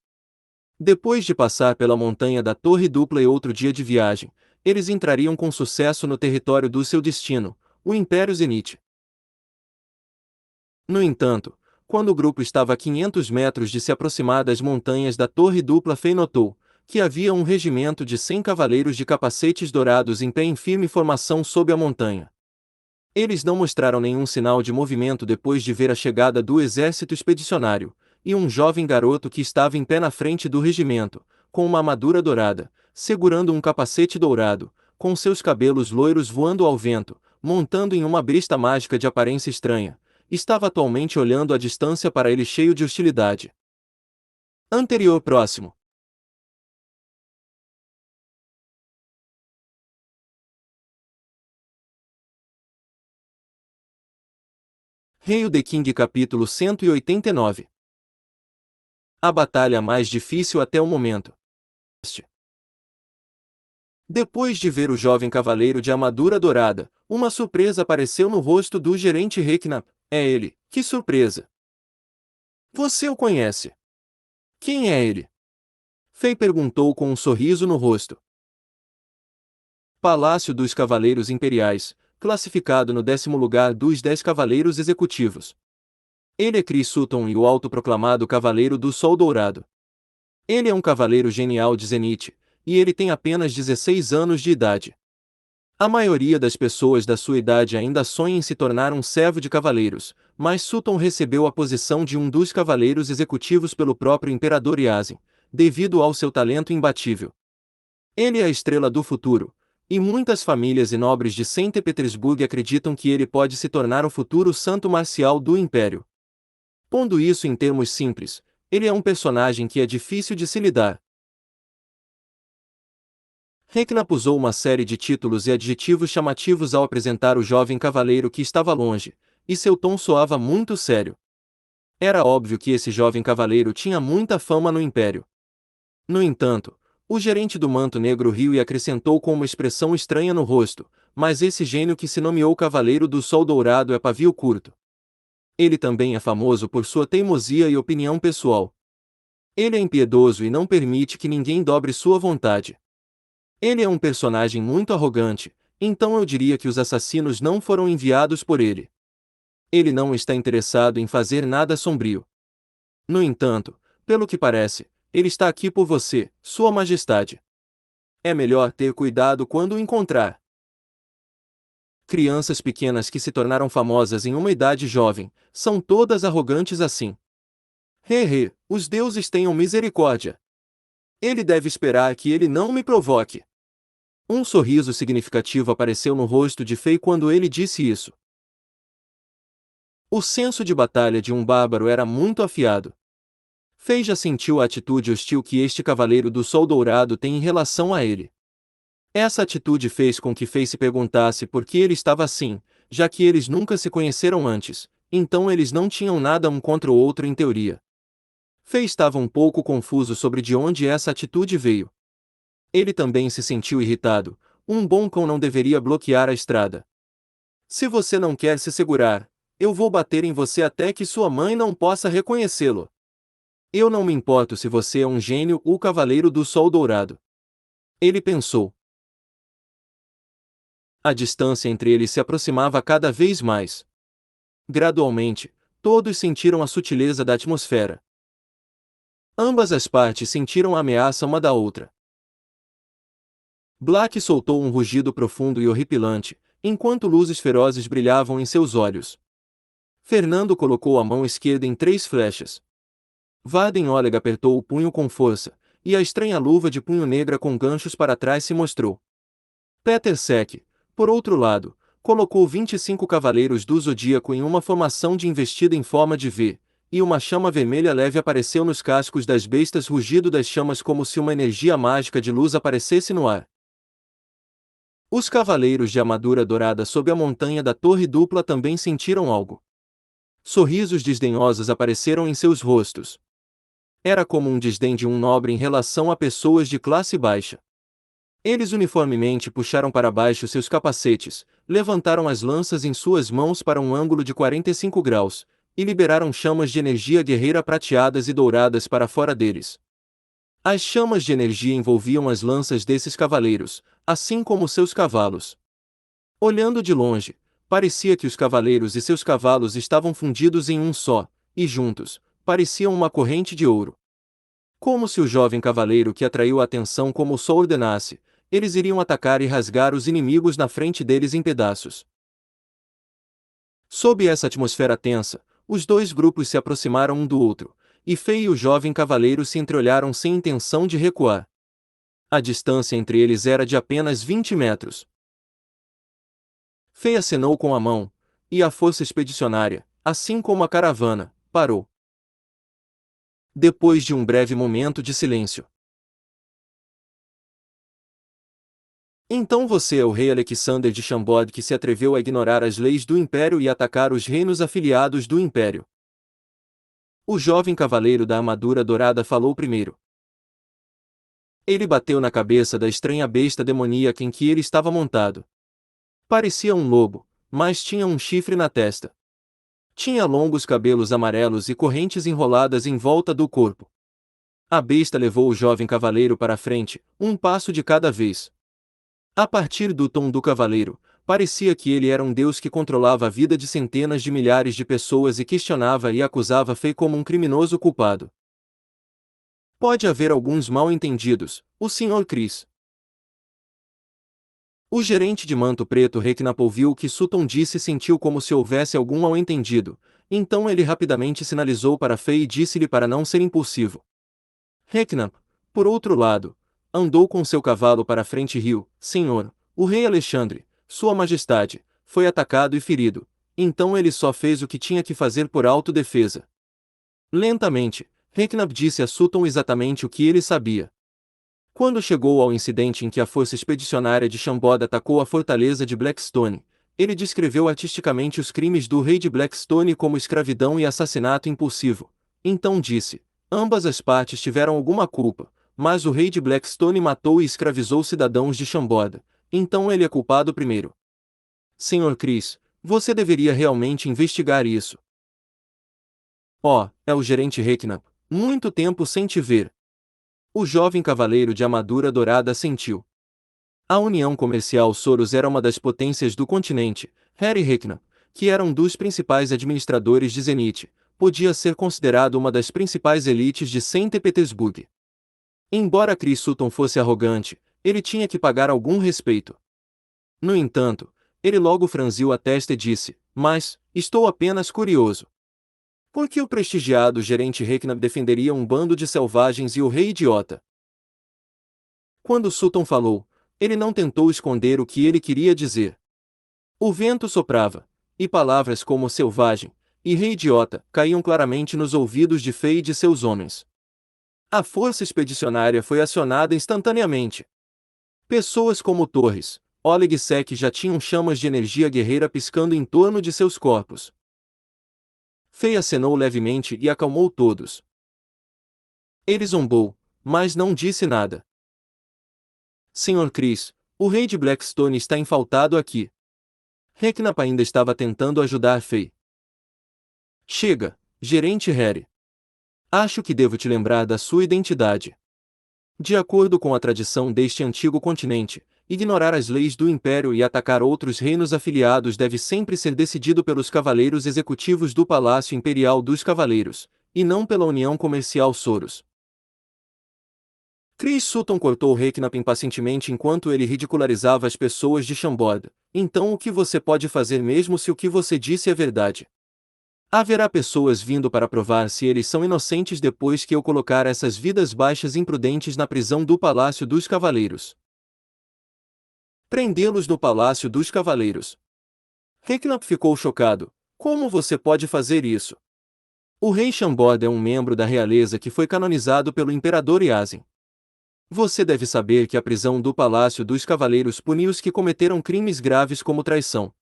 Depois de passar pela Montanha da Torre Dupla e outro dia de viagem, eles entrariam com sucesso no território do seu destino, o Império Zenith. No entanto, quando o grupo estava a 500 metros de se aproximar das montanhas da Torre Dupla, Fei notou que havia um regimento de 100 cavaleiros de capacetes dourados em pé em firme formação sob a montanha. Eles não mostraram nenhum sinal de movimento depois de ver a chegada do exército expedicionário, e um jovem garoto que estava em pé na frente do regimento, com uma armadura dourada, segurando um capacete dourado, com seus cabelos loiros voando ao vento, montando em uma besta mágica de aparência estranha, estava atualmente olhando à distância para ele cheio de hostilidade. Anterior próximo. Rei The King capítulo 189. A batalha mais difícil até o momento. Depois de ver o jovem cavaleiro de armadura dourada, uma surpresa apareceu no rosto do gerente Rekna. É ele, que surpresa! Você o conhece? Quem é ele? Fei perguntou com um sorriso no rosto. Palácio dos Cavaleiros Imperiais, classificado no 10º lugar dos 10 Cavaleiros Executivos. Ele é Chris Sutton e o autoproclamado Cavaleiro do Sol Dourado. Ele é um cavaleiro genial de Zenith, e ele tem apenas 16 anos de idade. A maioria das pessoas da sua idade ainda sonha em se tornar um servo de cavaleiros, mas Sutton recebeu a posição de um dos cavaleiros executivos pelo próprio Imperador Yasin, devido ao seu talento imbatível. Ele é a estrela do futuro, e muitas famílias e nobres de Saint Petersburg acreditam que ele pode se tornar o futuro santo marcial do Império. Pondo isso em termos simples, ele é um personagem que é difícil de se lidar. Rekna usou uma série de títulos e adjetivos chamativos ao apresentar o jovem cavaleiro que estava longe, e seu tom soava muito sério. Era óbvio que esse jovem cavaleiro tinha muita fama no Império. No entanto, o gerente do manto negro riu e acrescentou com uma expressão estranha no rosto, mas esse gênio que se nomeou Cavaleiro do Sol Dourado é pavio curto. Ele também é famoso por sua teimosia e opinião pessoal. Ele é impiedoso e não permite que ninguém dobre sua vontade. Ele é um personagem muito arrogante, então eu diria que os assassinos não foram enviados por ele. Ele não está interessado em fazer nada sombrio. No entanto, pelo que parece, ele está aqui por você, Sua Majestade. É melhor ter cuidado quando o encontrar. Crianças pequenas que se tornaram famosas em uma idade jovem, são todas arrogantes assim. Os deuses tenham misericórdia. Ele deve esperar que ele não me provoque. Um sorriso significativo apareceu no rosto de Fei quando ele disse isso. O senso de batalha de um bárbaro era muito afiado. Fei já sentiu a atitude hostil que este Cavaleiro do Sol Dourado tem em relação a ele. Essa atitude fez com que Fei se perguntasse por que ele estava assim, já que eles nunca se conheceram antes, então eles não tinham nada um contra o outro em teoria. Fei estava um pouco confuso sobre de onde essa atitude veio. Ele também se sentiu irritado. Um bom cão não deveria bloquear a estrada. Se você não quer se segurar, eu vou bater em você até que sua mãe não possa reconhecê-lo. Eu não me importo se você é um gênio ou Cavaleiro do Sol Dourado. Ele pensou. A distância entre eles se aproximava cada vez mais. Gradualmente, todos sentiram a sutileza da atmosfera. Ambas as partes sentiram a ameaça uma da outra. Black soltou um rugido profundo e horripilante, enquanto luzes ferozes brilhavam em seus olhos. Fernando colocou a mão esquerda em 3 flechas. Varden Oleg apertou o punho com força, e a estranha luva de punho negra com ganchos para trás se mostrou. Peter Sek, por outro lado, colocou 25 cavaleiros do Zodíaco em uma formação de investida em forma de V, e uma chama vermelha leve apareceu nos cascos das bestas, rugido das chamas como se uma energia mágica de luz aparecesse no ar. Os cavaleiros de armadura dourada sob a montanha da Torre Dupla também sentiram algo. Sorrisos desdenhosos apareceram em seus rostos. Era como um desdém de um nobre em relação a pessoas de classe baixa. Eles uniformemente puxaram para baixo seus capacetes, levantaram as lanças em suas mãos para um ângulo de 45 graus, e liberaram chamas de energia guerreira prateadas e douradas para fora deles. As chamas de energia envolviam as lanças desses cavaleiros, assim como seus cavalos. Olhando de longe, parecia que os cavaleiros e seus cavalos estavam fundidos em um só, e juntos, pareciam uma corrente de ouro. Como se o jovem cavaleiro que atraiu a atenção como o sol ordenasse, eles iriam atacar e rasgar os inimigos na frente deles em pedaços. Sob essa atmosfera tensa, os dois grupos se aproximaram um do outro, e Fei e o jovem cavaleiro se entreolharam sem intenção de recuar. A distância entre eles era de apenas 20 metros. Fei acenou com a mão, e a força expedicionária, assim como a caravana, parou. Depois de um breve momento de silêncio. Então você é o rei Alexander de Chambord que se atreveu a ignorar as leis do Império e atacar os reinos afiliados do Império. O jovem cavaleiro da armadura dourada falou primeiro. Ele bateu na cabeça da estranha besta demoníaca em que ele estava montado. Parecia um lobo, mas tinha um chifre na testa. Tinha longos cabelos amarelos e correntes enroladas em volta do corpo. A besta levou o jovem cavaleiro para a frente, um passo de cada vez. A partir do tom do cavaleiro, parecia que ele era um deus que controlava a vida de centenas de milhares de pessoas e questionava e acusava Fei como um criminoso culpado. Pode haver alguns mal-entendidos, o Sr. Chris. O gerente de manto preto Reknap ouviu o que Sutton disse e sentiu como se houvesse algum mal-entendido, então ele rapidamente sinalizou para Fei e disse-lhe para não ser impulsivo. Reknap, por outro lado, andou com seu cavalo para a frente e riu. Senhor, o rei Alexandre, sua majestade, foi atacado e ferido, então ele só fez o que tinha que fazer por autodefesa. Lentamente, Reknap disse a Sutton exatamente o que ele sabia. Quando chegou ao incidente em que a força expedicionária de Chambord atacou a fortaleza de Blackstone, ele descreveu artisticamente os crimes do rei de Blackstone como escravidão e assassinato impulsivo. Então disse: ambas as partes tiveram alguma culpa, mas o rei de Blackstone matou e escravizou cidadãos de Chambord, então ele é culpado primeiro. Sr. Chris, você deveria realmente investigar isso. Oh, é o gerente Reknap, muito tempo sem te ver. O jovem cavaleiro de armadura dourada assentiu. A União Comercial Soros era uma das potências do continente. Harry Reknap, que era um dos principais administradores de Zenith, podia ser considerado uma das principais elites de Saint Petersburg. Embora Chris Sutton fosse arrogante, ele tinha que pagar algum respeito. No entanto, ele logo franziu a testa e disse: mas, estou apenas curioso. Por que o prestigiado gerente Reknap defenderia um bando de selvagens e o rei idiota? Quando Sutton falou, ele não tentou esconder o que ele queria dizer. O vento soprava, e palavras como selvagem e rei idiota caíam claramente nos ouvidos de Fei e de seus homens. A força expedicionária foi acionada instantaneamente. Pessoas como Torres, Oleg e Sek já tinham chamas de energia guerreira piscando em torno de seus corpos. Fei acenou levemente e acalmou todos. Ele zombou, mas não disse nada. Sr. Chris, o rei de Blackstone está enfaltado aqui. Reknap ainda estava tentando ajudar Fei. Chega, gerente Harry. Acho que devo te lembrar da sua identidade. De acordo com a tradição deste antigo continente, ignorar as leis do Império e atacar outros reinos afiliados deve sempre ser decidido pelos cavaleiros executivos do Palácio Imperial dos Cavaleiros, e não pela União Comercial Soros. Chris Sutton cortou Reknap impacientemente enquanto ele ridicularizava as pessoas de Chambord. Então o que você pode fazer mesmo se o que você disse é verdade? Haverá pessoas vindo para provar se eles são inocentes depois que eu colocar essas vidas baixas imprudentes na prisão do Palácio dos Cavaleiros. Prendê-los no Palácio dos Cavaleiros. Reknap ficou chocado. Como você pode fazer isso? O rei Chambord é um membro da realeza que foi canonizado pelo imperador Yasin. Você deve saber que a prisão do Palácio dos Cavaleiros pune os que cometeram crimes graves como traição.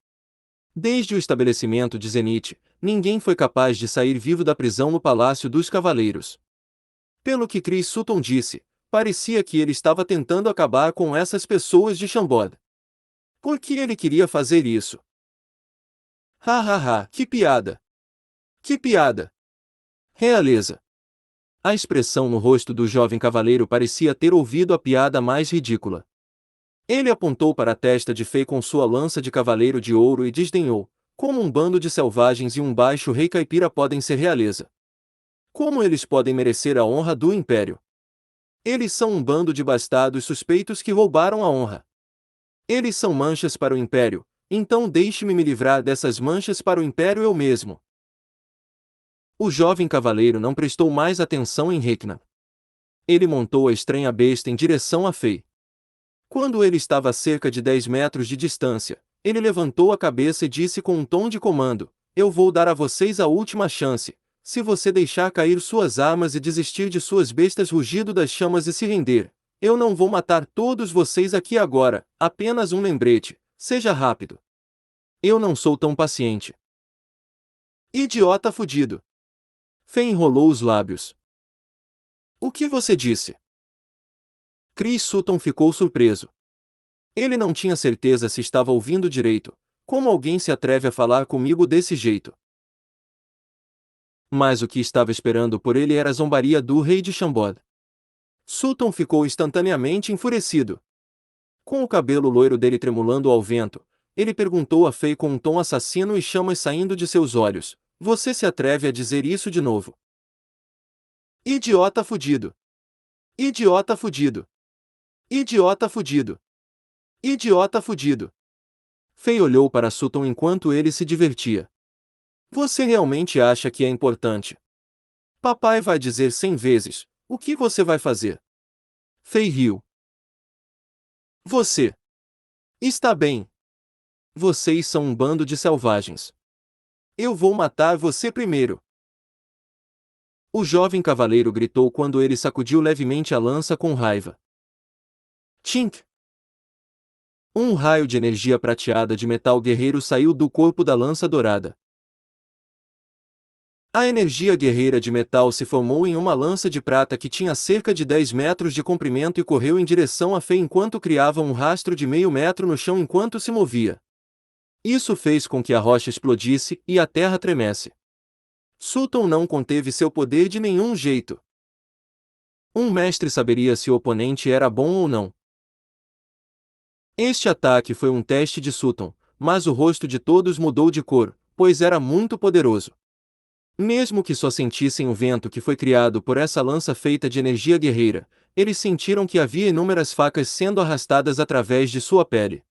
Desde o estabelecimento de Zenith, ninguém foi capaz de sair vivo da prisão no Palácio dos Cavaleiros. Pelo que Chris Sutton disse, parecia que ele estava tentando acabar com essas pessoas de Chambord. Por que ele queria fazer isso? Ha ha ha, que piada! Que piada! Realeza! A expressão no rosto do jovem cavaleiro parecia ter ouvido a piada mais ridícula. Ele apontou para a testa de Fei com sua lança de cavaleiro de ouro e desdenhou: como um bando de selvagens e um baixo rei caipira podem ser realeza? Como eles podem merecer a honra do império? Eles são um bando de bastardos suspeitos que roubaram a honra. Eles são manchas para o império, então deixe-me me livrar dessas manchas para o império eu mesmo. O jovem cavaleiro não prestou mais atenção em Rekna. Ele montou a estranha besta em direção a Fei. Quando ele estava a cerca de 10 metros de distância, ele levantou a cabeça e disse com um tom de comando: eu vou dar a vocês a última chance. Se você deixar cair suas armas e desistir de suas bestas rugido das chamas e se render, eu não vou matar todos vocês aqui agora, apenas um lembrete, seja rápido. Eu não sou tão paciente. Idiota fudido. Fei enrolou os lábios. O que você disse? Chris Sutton ficou surpreso. Ele não tinha certeza se estava ouvindo direito. Como alguém se atreve a falar comigo desse jeito? Mas o que estava esperando por ele era a zombaria do rei de Chambord. Sutton ficou instantaneamente enfurecido. Com o cabelo loiro dele tremulando ao vento, ele perguntou a Fei com um tom assassino e chamas saindo de seus olhos: você se atreve a dizer isso de novo? Idiota fudido! Idiota fudido! Idiota fudido! Idiota fudido! Fei olhou para Sutton enquanto ele se divertia. Você realmente acha que é importante? Papai vai dizer 100 vezes: o que você vai fazer? Fei riu. Você. Está bem. Vocês são um bando de selvagens. Eu vou matar você primeiro. O jovem cavaleiro gritou quando ele sacudiu levemente a lança com raiva. Tink! Um raio de energia prateada de metal guerreiro saiu do corpo da lança dourada. A energia guerreira de metal se formou em uma lança de prata que tinha cerca de 10 metros de comprimento e correu em direção a Fei enquanto criava um rastro de meio metro no chão enquanto se movia. Isso fez com que a rocha explodisse e a terra tremesse. Sutton não conteve seu poder de nenhum jeito. Um mestre saberia se o oponente era bom ou não. Este ataque foi um teste de Sutton, mas o rosto de todos mudou de cor, pois era muito poderoso. Mesmo que só sentissem o vento que foi criado por essa lança feita de energia guerreira, eles sentiram que havia inúmeras facas sendo arrastadas através de sua pele.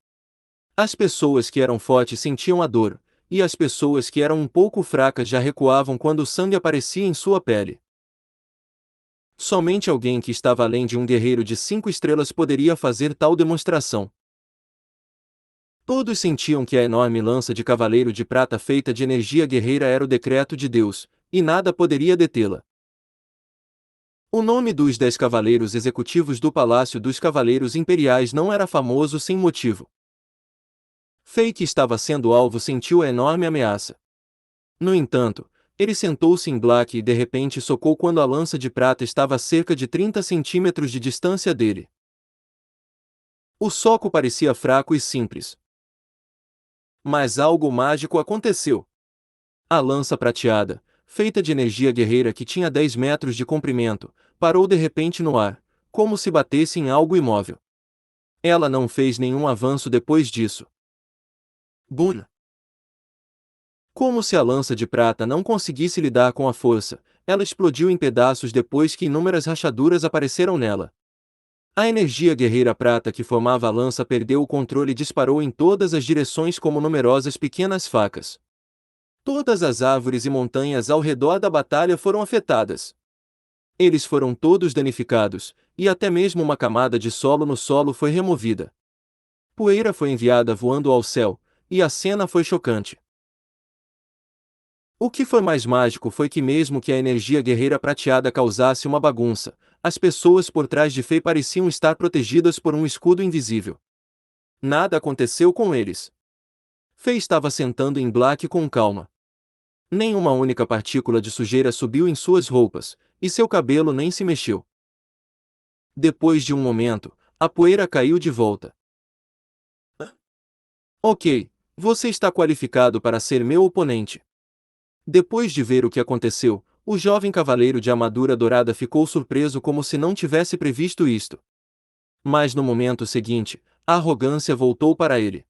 As pessoas que eram fortes sentiam a dor, e as pessoas que eram um pouco fracas já recuavam quando o sangue aparecia em sua pele. Somente alguém que estava além de um guerreiro de 5 estrelas poderia fazer tal demonstração. Todos sentiam que a enorme lança de cavaleiro de prata feita de energia guerreira era o decreto de Deus, e nada poderia detê-la. O nome dos 10 cavaleiros executivos do Palácio dos Cavaleiros Imperiais não era famoso sem motivo. Fei, que estava sendo alvo, sentiu a enorme ameaça. No entanto, ele sentou-se em Black e de repente socou quando a lança de prata estava a cerca de 30 centímetros de distância dele. O soco parecia fraco e simples. Mas algo mágico aconteceu. A lança prateada, feita de energia guerreira que tinha 10 metros de comprimento, parou de repente no ar, como se batesse em algo imóvel. Ela não fez nenhum avanço depois disso. Bum! Como se a lança de prata não conseguisse lidar com a força, ela explodiu em pedaços depois que inúmeras rachaduras apareceram nela. A energia guerreira prata que formava a lança perdeu o controle e disparou em todas as direções como numerosas pequenas facas. Todas as árvores e montanhas ao redor da batalha foram afetadas. Eles foram todos danificados, e até mesmo uma camada de solo no solo foi removida. Poeira foi enviada voando ao céu, e a cena foi chocante. O que foi mais mágico foi que, mesmo que a energia guerreira prateada causasse uma bagunça, as pessoas por trás de Fei pareciam estar protegidas por um escudo invisível. Nada aconteceu com eles. Fei estava sentando em Black com calma. Nem uma única partícula de sujeira subiu em suas roupas, e seu cabelo nem se mexeu. Depois de um momento, a poeira caiu de volta. Ok, você está qualificado para ser meu oponente. Depois de ver o que aconteceu, o jovem cavaleiro de armadura dourada ficou surpreso como se não tivesse previsto isto. Mas no momento seguinte, a arrogância voltou para ele.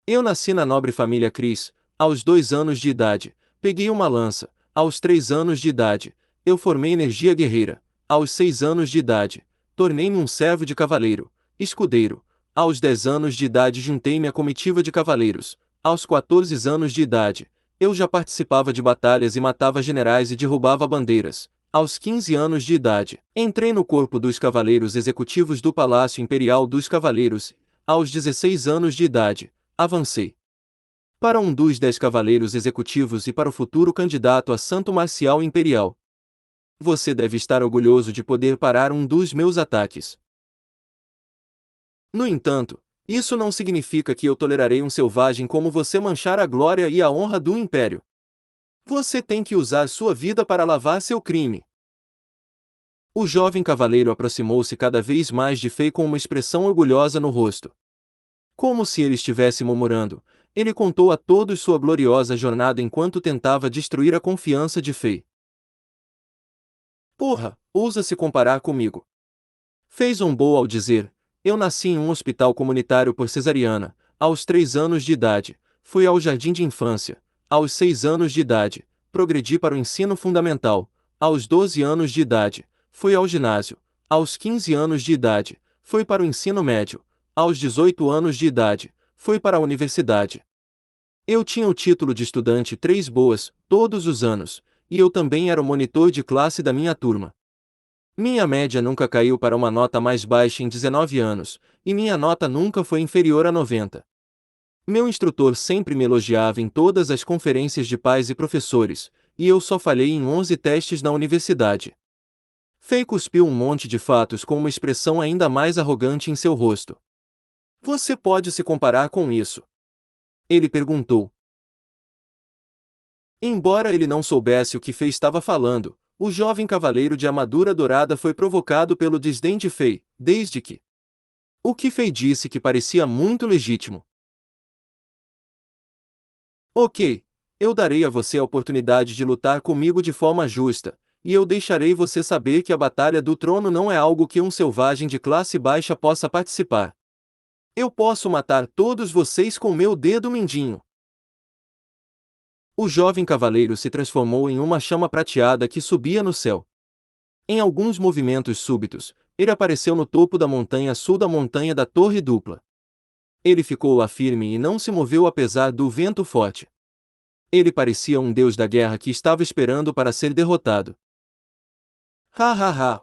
Eu nasci na nobre família Cris, aos 2 anos de idade, peguei uma lança, aos 3 anos de idade, eu formei energia guerreira, aos 6 anos de idade, tornei-me um servo de cavaleiro, escudeiro, aos 10 anos de idade juntei-me à comitiva de cavaleiros, aos 14 anos de idade, eu já participava de batalhas e matava generais e derrubava bandeiras. Aos 15 anos de idade, entrei no corpo dos cavaleiros executivos do Palácio Imperial dos Cavaleiros. Aos 16 anos de idade, avancei para um dos 10 cavaleiros executivos e para o futuro candidato a Santo Marcial Imperial. Você deve estar orgulhoso de poder parar um dos meus ataques. No entanto, isso não significa que eu tolerarei um selvagem como você manchar a glória e a honra do Império. Você tem que usar sua vida para lavar seu crime. O jovem cavaleiro aproximou-se cada vez mais de Fei com uma expressão orgulhosa no rosto. Como se ele estivesse murmurando, ele contou a todos sua gloriosa jornada enquanto tentava destruir a confiança de Fei. Porra, ousa se comparar comigo. Fei zombou ao dizer, eu nasci em um hospital comunitário por cesariana, aos 3 anos de idade, fui ao jardim de infância, aos 6 anos de idade, progredi para o ensino fundamental, aos 12 anos de idade, fui ao ginásio, aos 15 anos de idade, fui para o ensino médio, aos 18 anos de idade, fui para a universidade. Eu tinha o título de estudante 3 boas, todos os anos, e eu também era o monitor de classe da minha turma. Minha média nunca caiu para uma nota mais baixa em 19 anos, e minha nota nunca foi inferior a 90. Meu instrutor sempre me elogiava em todas as conferências de pais e professores, e eu só falhei em 11 testes na universidade. Fei cuspiu um monte de fatos com uma expressão ainda mais arrogante em seu rosto. Você pode se comparar com isso? Ele perguntou. Embora ele não soubesse o que Fei estava falando, o jovem cavaleiro de armadura dourada foi provocado pelo desdém de Fei, desde que o que Fei disse que parecia muito legítimo. Ok, eu darei a você a oportunidade de lutar comigo de forma justa, e eu deixarei você saber que a Batalha do Trono não é algo que um selvagem de classe baixa possa participar. Eu posso matar todos vocês com meu dedo mindinho. O jovem cavaleiro se transformou em uma chama prateada que subia no céu. Em alguns movimentos súbitos, ele apareceu no topo da montanha sul da montanha da Torre Dupla. Ele ficou lá firme e não se moveu apesar do vento forte. Ele parecia um deus da guerra que estava esperando para ser derrotado.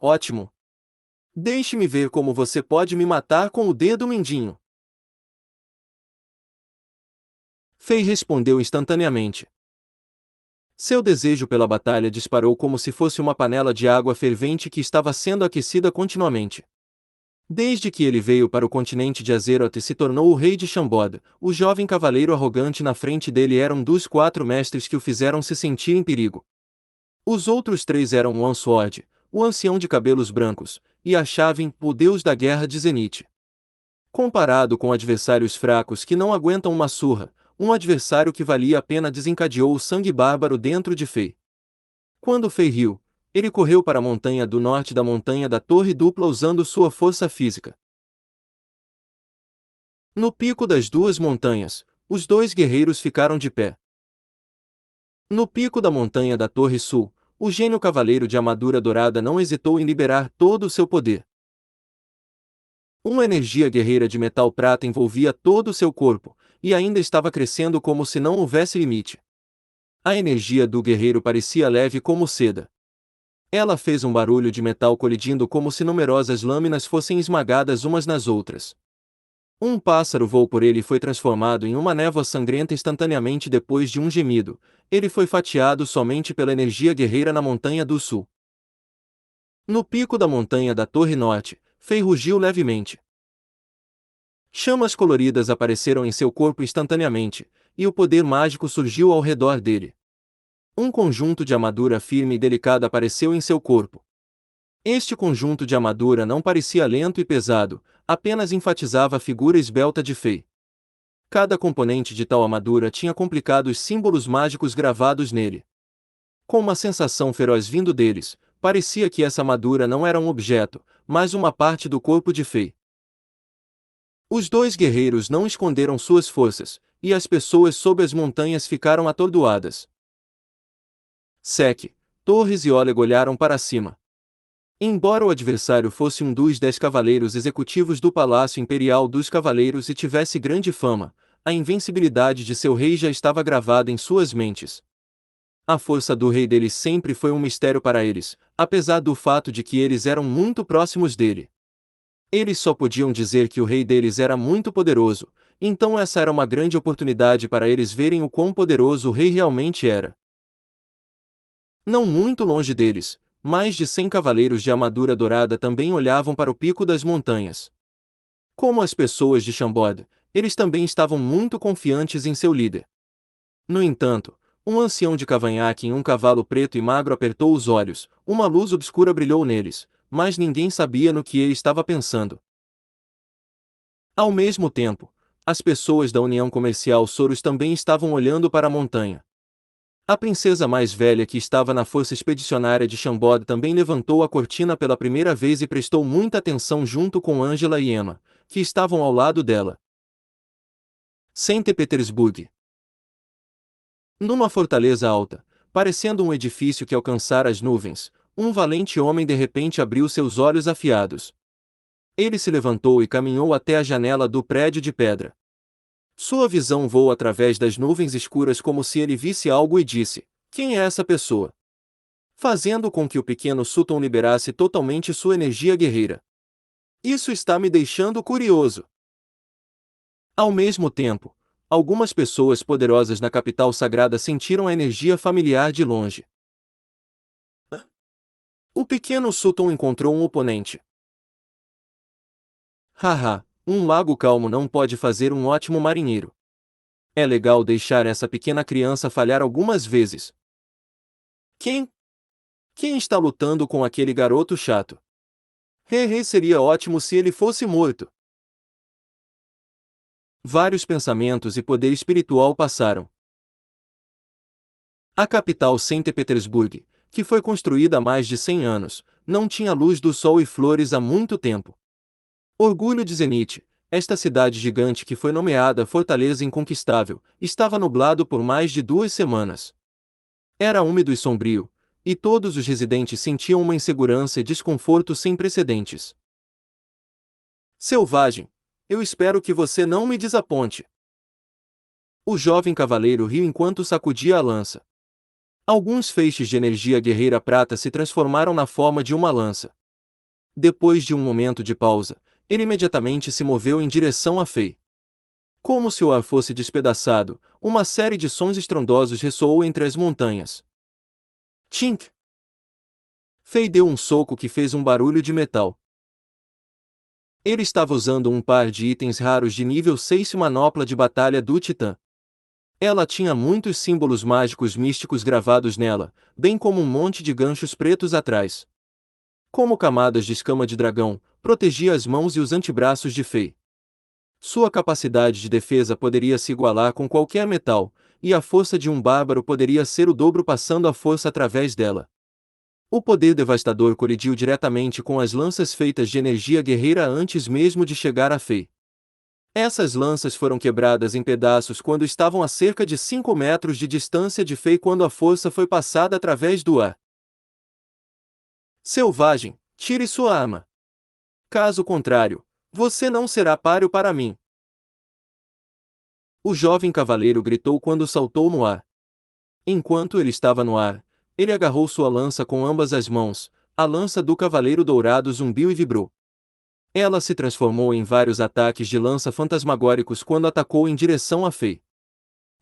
Ótimo! Deixe-me ver como você pode me matar com o dedo mindinho. Fei respondeu instantaneamente. Seu desejo pela batalha disparou como se fosse uma panela de água fervente que estava sendo aquecida continuamente. Desde que ele veio para o continente de Azeroth e se tornou o rei de Shambod, o jovem cavaleiro arrogante na frente dele era um dos 4 mestres que o fizeram se sentir em perigo. Os outros 3 eram o Answord, o ancião de cabelos brancos, e a Shavin, o deus da guerra de Zenith. Comparado com adversários fracos que não aguentam uma surra, um adversário que valia a pena desencadeou o sangue bárbaro dentro de Fei. Quando Fei riu, ele correu para a montanha do norte da montanha da Torre Dupla usando sua força física. No pico das 2 montanhas, os 2 guerreiros ficaram de pé. No pico da montanha da Torre Sul, o gênio cavaleiro de armadura dourada não hesitou em liberar todo o seu poder. Uma energia guerreira de metal prata envolvia todo o seu corpo, e ainda estava crescendo como se não houvesse limite. A energia do guerreiro parecia leve como seda. Ela fez um barulho de metal colidindo como se numerosas lâminas fossem esmagadas umas nas outras. Um pássaro voou por ele e foi transformado em uma névoa sangrenta instantaneamente depois de um gemido. Ele foi fatiado somente pela energia guerreira na montanha do sul. No pico da montanha da Torre Norte, Fei rugiu levemente. Chamas coloridas apareceram em seu corpo instantaneamente, e o poder mágico surgiu ao redor dele. Um conjunto de armadura firme e delicada apareceu em seu corpo. Este conjunto de armadura não parecia lento e pesado, apenas enfatizava a figura esbelta de Fei. Cada componente de tal armadura tinha complicados símbolos mágicos gravados nele. Com uma sensação feroz vindo deles, parecia que essa armadura não era um objeto, mas uma parte do corpo de Fei. Os dois guerreiros não esconderam suas forças, e as pessoas sob as montanhas ficaram atordoadas. Sek, Torres e Oleg olharam para cima. Embora o adversário fosse um dos 10 cavaleiros executivos do Palácio Imperial dos Cavaleiros e tivesse grande fama, a invencibilidade de seu rei já estava gravada em suas mentes. A força do rei deles sempre foi um mistério para eles, apesar do fato de que eles eram muito próximos dele. Eles só podiam dizer que o rei deles era muito poderoso, então essa era uma grande oportunidade para eles verem o quão poderoso o rei realmente era. Não muito longe deles, mais de 100 cavaleiros de armadura dourada também olhavam para o pico das montanhas. Como as pessoas de Chambord, eles também estavam muito confiantes em seu líder. No entanto, um ancião de cavanhaque em um cavalo preto e magro apertou os olhos, uma luz obscura brilhou neles, mas ninguém sabia no que ele estava pensando. Ao mesmo tempo, as pessoas da União Comercial Soros também estavam olhando para a montanha. A princesa mais velha que estava na força expedicionária de Chambord também levantou a cortina pela primeira vez e prestou muita atenção junto com Angela e Emma, que estavam ao lado dela. Saint Petersburg. Numa fortaleza alta, parecendo um edifício que alcançara as nuvens, um valente homem de repente abriu seus olhos afiados. Ele se levantou e caminhou até a janela do prédio de pedra. Sua visão voou através das nuvens escuras como se ele visse algo e disse: "Quem é essa pessoa?", fazendo com que o pequeno Sutton liberasse totalmente sua energia guerreira. Isso está me deixando curioso. Ao mesmo tempo, algumas pessoas poderosas na capital sagrada sentiram a energia familiar de longe. O pequeno Sutton encontrou um oponente. Haha, um mago calmo não pode fazer um ótimo marinheiro. É legal deixar essa pequena criança falhar algumas vezes. Quem? Quem está lutando com aquele garoto chato? Hehe, seria ótimo se ele fosse morto. Vários pensamentos e poder espiritual passaram. A capital Saint Petersburg, que foi construída há mais de 100 anos, não tinha luz do sol e flores há muito tempo. Orgulho de Zenit, esta cidade gigante que foi nomeada Fortaleza Inconquistável, estava nublado por mais de 2 semanas. Era úmido e sombrio, e todos os residentes sentiam uma insegurança e desconforto sem precedentes. Selvagem, eu espero que você não me desaponte. O jovem cavaleiro riu enquanto sacudia a lança. Alguns feixes de energia guerreira prata se transformaram na forma de uma lança. Depois de um momento de pausa, ele imediatamente se moveu em direção a Fei. Como se o ar fosse despedaçado, uma série de sons estrondosos ressoou entre as montanhas. Tink! Fei deu um soco que fez um barulho de metal. Ele estava usando um par de itens raros de nível 6 e manopla de batalha do Titã. Ela tinha muitos símbolos mágicos místicos gravados nela, bem como um monte de ganchos pretos atrás. Como camadas de escama de dragão, protegia as mãos e os antebraços de Fei. Sua capacidade de defesa poderia se igualar com qualquer metal, e a força de um bárbaro poderia ser o dobro passando a força através dela. O poder devastador colidiu diretamente com as lanças feitas de energia guerreira antes mesmo de chegar a Fei. Essas lanças foram quebradas em pedaços quando estavam a cerca de 5 metros de distância de Fei quando a força foi passada através do ar. Selvagem, tire sua arma. Caso contrário, você não será páreo para mim. O jovem cavaleiro gritou quando saltou no ar. Enquanto ele estava no ar, ele agarrou sua lança com ambas as mãos, a lança do cavaleiro dourado zumbiu e vibrou. Ela se transformou em vários ataques de lança fantasmagóricos quando atacou em direção a Fei.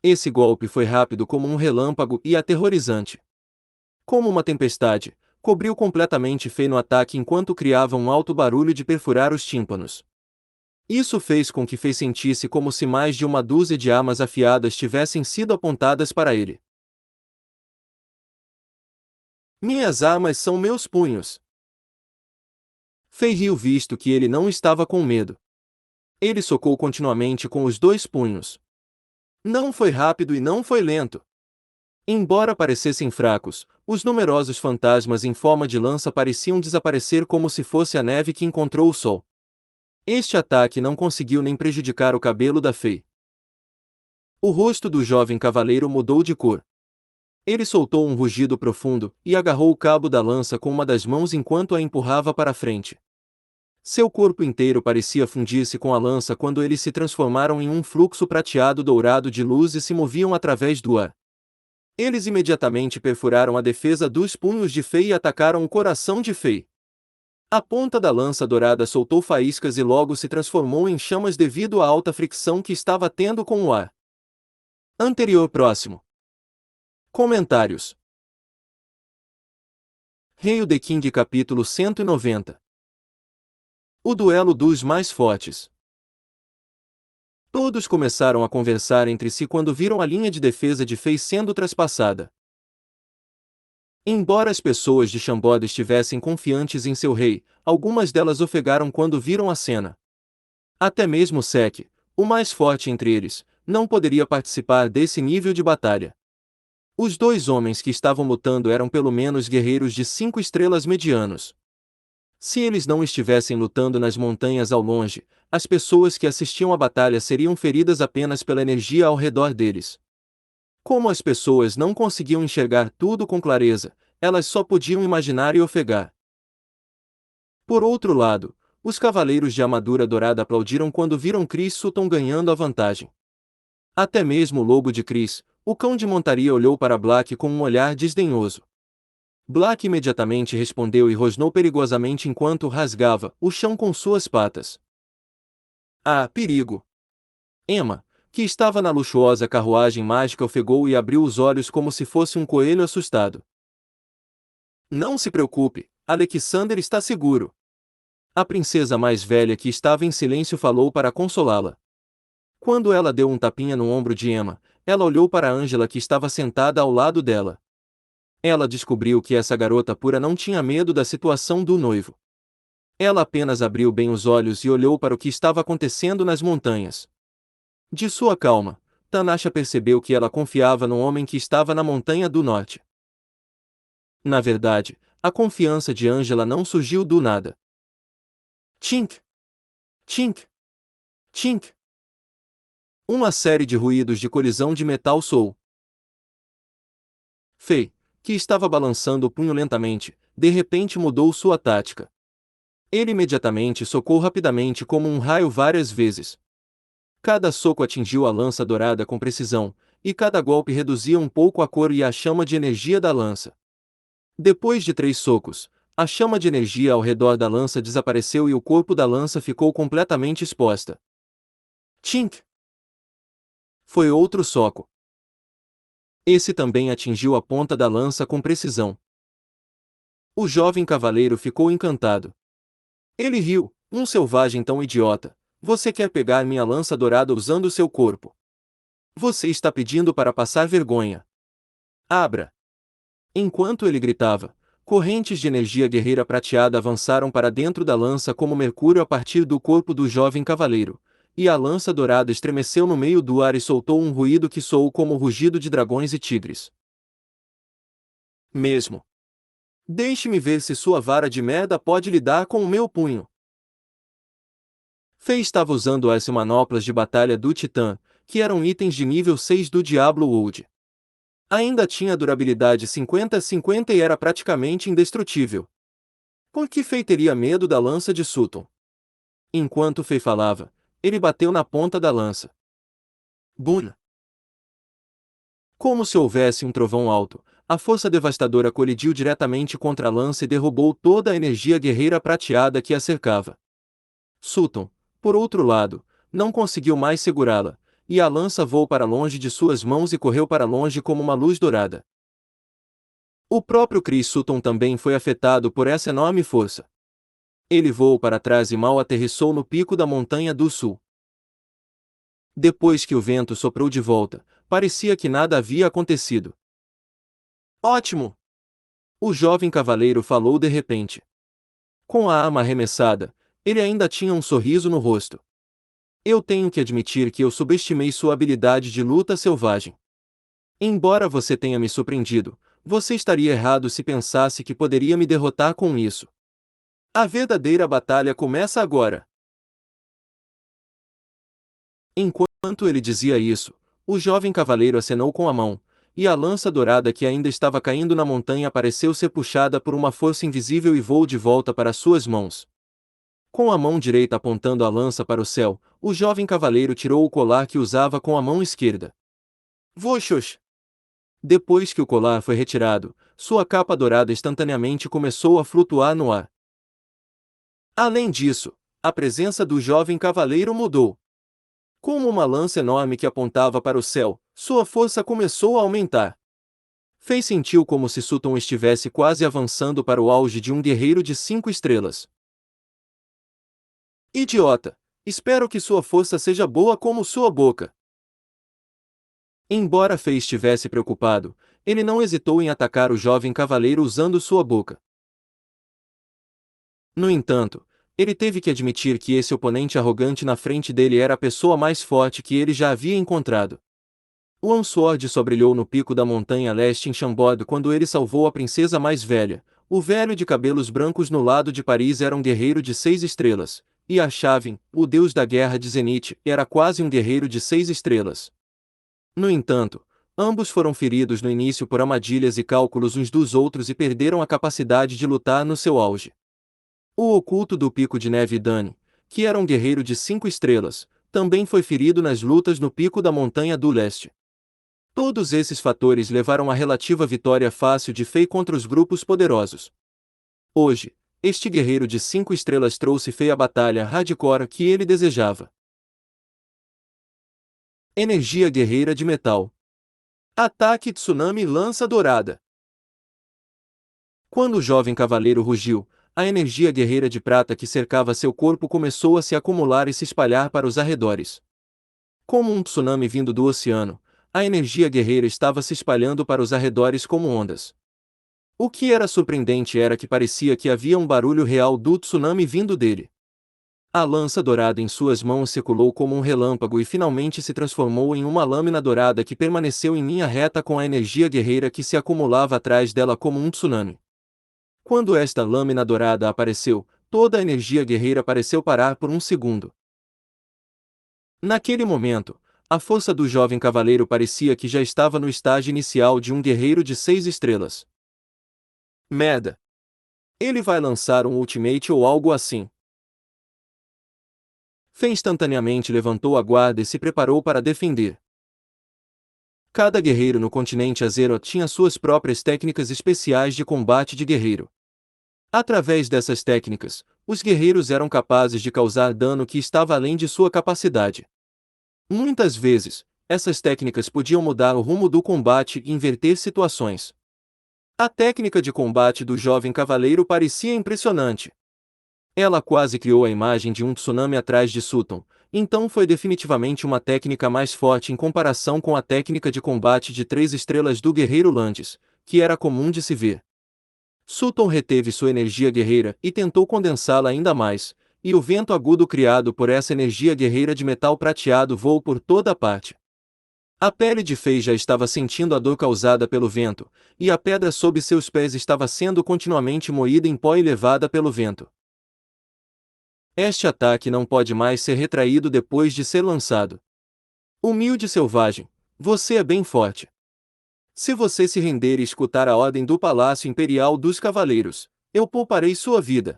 Esse golpe foi rápido como um relâmpago e aterrorizante. Como uma tempestade, cobriu completamente Fei no ataque enquanto criava um alto barulho de perfurar os tímpanos. Isso fez com que Fei sentisse como se mais de uma dúzia de armas afiadas tivessem sido apontadas para ele. Minhas armas são meus punhos. Fei riu visto que ele não estava com medo. Ele socou continuamente com os dois punhos. Não foi rápido e não foi lento. Embora parecessem fracos, os numerosos fantasmas em forma de lança pareciam desaparecer como se fosse a neve que encontrou o sol. Este ataque não conseguiu nem prejudicar o cabelo da Fei. O rosto do jovem cavaleiro mudou de cor. Ele soltou um rugido profundo e agarrou o cabo da lança com uma das mãos enquanto a empurrava para a frente. Seu corpo inteiro parecia fundir-se com a lança quando eles se transformaram em um fluxo prateado dourado de luz e se moviam através do ar. Eles imediatamente perfuraram a defesa dos punhos de Fei e atacaram o coração de Fei. A ponta da lança dourada soltou faíscas e logo se transformou em chamas devido à alta fricção que estava tendo com o ar. Anterior próximo. Comentários. Hail the King capítulo 190. O duelo dos mais fortes. Todos começaram a conversar entre si quando viram a linha de defesa de Fei sendo traspassada. Embora as pessoas de Chambord estivessem confiantes em seu rei, algumas delas ofegaram quando viram a cena. Até mesmo Sek, o mais forte entre eles, não poderia participar desse nível de batalha. Os dois homens que estavam lutando eram pelo menos guerreiros de 5 estrelas medianos. Se eles não estivessem lutando nas montanhas ao longe, as pessoas que assistiam à batalha seriam feridas apenas pela energia ao redor deles. Como as pessoas não conseguiam enxergar tudo com clareza, elas só podiam imaginar e ofegar. Por outro lado, os cavaleiros de armadura dourada aplaudiram quando viram Chris Sutton ganhando a vantagem. Até mesmo o lobo de Chris, o cão de montaria, olhou para Black com um olhar desdenhoso. Black imediatamente respondeu e rosnou perigosamente enquanto rasgava o chão com suas patas. Ah, perigo! Emma, que estava na luxuosa carruagem mágica, ofegou e abriu os olhos como se fosse um coelho assustado. Não se preocupe, Alexander está seguro. A princesa mais velha, que estava em silêncio, falou para consolá-la. Quando ela deu um tapinha no ombro de Emma, ela olhou para Angela, que estava sentada ao lado dela. Ela descobriu que essa garota pura não tinha medo da situação do noivo. Ela apenas abriu bem os olhos e olhou para o que estava acontecendo nas montanhas. De sua calma, Tanasha percebeu que ela confiava no homem que estava na montanha do norte. Na verdade, a confiança de Angela não surgiu do nada. Tink! Tink! Tink! Uma série de ruídos de colisão de metal soou. Fei, que estava balançando o punho lentamente, de repente mudou sua tática. Ele imediatamente socou rapidamente como um raio várias vezes. Cada soco atingiu a lança dourada com precisão, e cada golpe reduzia um pouco a cor e a chama de energia da lança. Depois de 3 socos, a chama de energia ao redor da lança desapareceu e o corpo da lança ficou completamente exposta. Tink! Foi outro soco. Esse também atingiu a ponta da lança com precisão. O jovem cavaleiro ficou encantado. Ele riu, um selvagem tão idiota. Você quer pegar minha lança dourada usando seu corpo? Você está pedindo para passar vergonha. Abra! Enquanto ele gritava, correntes de energia guerreira prateada avançaram para dentro da lança como mercúrio a partir do corpo do jovem cavaleiro, e a lança dourada estremeceu no meio do ar e soltou um ruído que soou como o rugido de dragões e tigres. Mesmo. Deixe-me ver se sua vara de merda pode lidar com o meu punho. Fei estava usando as manoplas de batalha do Titã, que eram itens de nível 6 do Diablo Wood. Ainda tinha durabilidade 50-50 e era praticamente indestrutível. Por que Fei teria medo da lança de Sutton? Enquanto Fei falava, ele bateu na ponta da lança. Bum! Como se houvesse um trovão alto, a força devastadora colidiu diretamente contra a lança e derrubou toda a energia guerreira prateada que a cercava. Sutton, por outro lado, não conseguiu mais segurá-la, e a lança voou para longe de suas mãos e correu para longe como uma luz dourada. O próprio Chris Sutton também foi afetado por essa enorme força. Ele voou para trás e mal aterrissou no pico da montanha do sul. Depois que o vento soprou de volta, parecia que nada havia acontecido. Ótimo! O jovem cavaleiro falou de repente. Com a arma arremessada, ele ainda tinha um sorriso no rosto. Eu tenho que admitir que eu subestimei sua habilidade de luta selvagem. Embora você tenha me surpreendido, você estaria errado se pensasse que poderia me derrotar com isso. A verdadeira batalha começa agora. Enquanto ele dizia isso, o jovem cavaleiro acenou com a mão, e a lança dourada que ainda estava caindo na montanha pareceu ser puxada por uma força invisível e voou de volta para suas mãos. Com a mão direita apontando a lança para o céu, o jovem cavaleiro tirou o colar que usava com a mão esquerda. Voxos! Depois que o colar foi retirado, sua capa dourada instantaneamente começou a flutuar no ar. Além disso, a presença do jovem cavaleiro mudou. Como uma lança enorme que apontava para o céu, sua força começou a aumentar. Fez sentir como se Sutton estivesse quase avançando para o auge de um guerreiro de 5 estrelas. Idiota! Espero que sua força seja boa como sua boca. Embora Fei estivesse preocupado, ele não hesitou em atacar o jovem cavaleiro usando sua boca. No entanto, ele teve que admitir que esse oponente arrogante na frente dele era a pessoa mais forte que ele já havia encontrado. O Answord só brilhou no pico da montanha leste em Chambord quando ele salvou a princesa mais velha. O velho de cabelos brancos no lado de Paris era um guerreiro de 6 estrelas, e Arshavin, o deus da guerra de Zenith, era quase um guerreiro de 6 estrelas. No entanto, ambos foram feridos no início por armadilhas e cálculos uns dos outros e perderam a capacidade de lutar no seu auge. O oculto do Pico de Neve Dani, que era um guerreiro de 5 estrelas, também foi ferido nas lutas no pico da Montanha do Leste. Todos esses fatores levaram à relativa vitória fácil de Fei contra os grupos poderosos. Hoje, este guerreiro de 5 estrelas trouxe Fei à batalha hardcore que ele desejava. Energia guerreira de metal. Ataque tsunami lança dourada. Quando o jovem cavaleiro rugiu, a energia guerreira de prata que cercava seu corpo começou a se acumular e se espalhar para os arredores. Como um tsunami vindo do oceano, a energia guerreira estava se espalhando para os arredores como ondas. O que era surpreendente era que parecia que havia um barulho real do tsunami vindo dele. A lança dourada em suas mãos circulou como um relâmpago e finalmente se transformou em uma lâmina dourada que permaneceu em linha reta com a energia guerreira que se acumulava atrás dela como um tsunami. Quando esta lâmina dourada apareceu, toda a energia guerreira pareceu parar por um segundo. Naquele momento, a força do jovem cavaleiro parecia que já estava no estágio inicial de um guerreiro de 6 estrelas. Merda! Ele vai lançar um ultimate ou algo assim. Fei instantaneamente levantou a guarda e se preparou para defender. Cada guerreiro no continente Azeroth tinha suas próprias técnicas especiais de combate de guerreiro. Através dessas técnicas, os guerreiros eram capazes de causar dano que estava além de sua capacidade. Muitas vezes, essas técnicas podiam mudar o rumo do combate e inverter situações. A técnica de combate do jovem cavaleiro parecia impressionante. Ela quase criou a imagem de um tsunami atrás de Sutton, então foi definitivamente uma técnica mais forte em comparação com a técnica de combate de 3 estrelas do guerreiro Landes, que era comum de se ver. Sutton reteve sua energia guerreira e tentou condensá-la ainda mais, e o vento agudo criado por essa energia guerreira de metal prateado voou por toda a parte. A pele de Fei já estava sentindo a dor causada pelo vento, e a pedra sob seus pés estava sendo continuamente moída em pó e levada pelo vento. Este ataque não pode mais ser retraído depois de ser lançado. Humilde selvagem, você é bem forte. Se você se render e escutar a ordem do Palácio Imperial dos Cavaleiros, eu pouparei sua vida.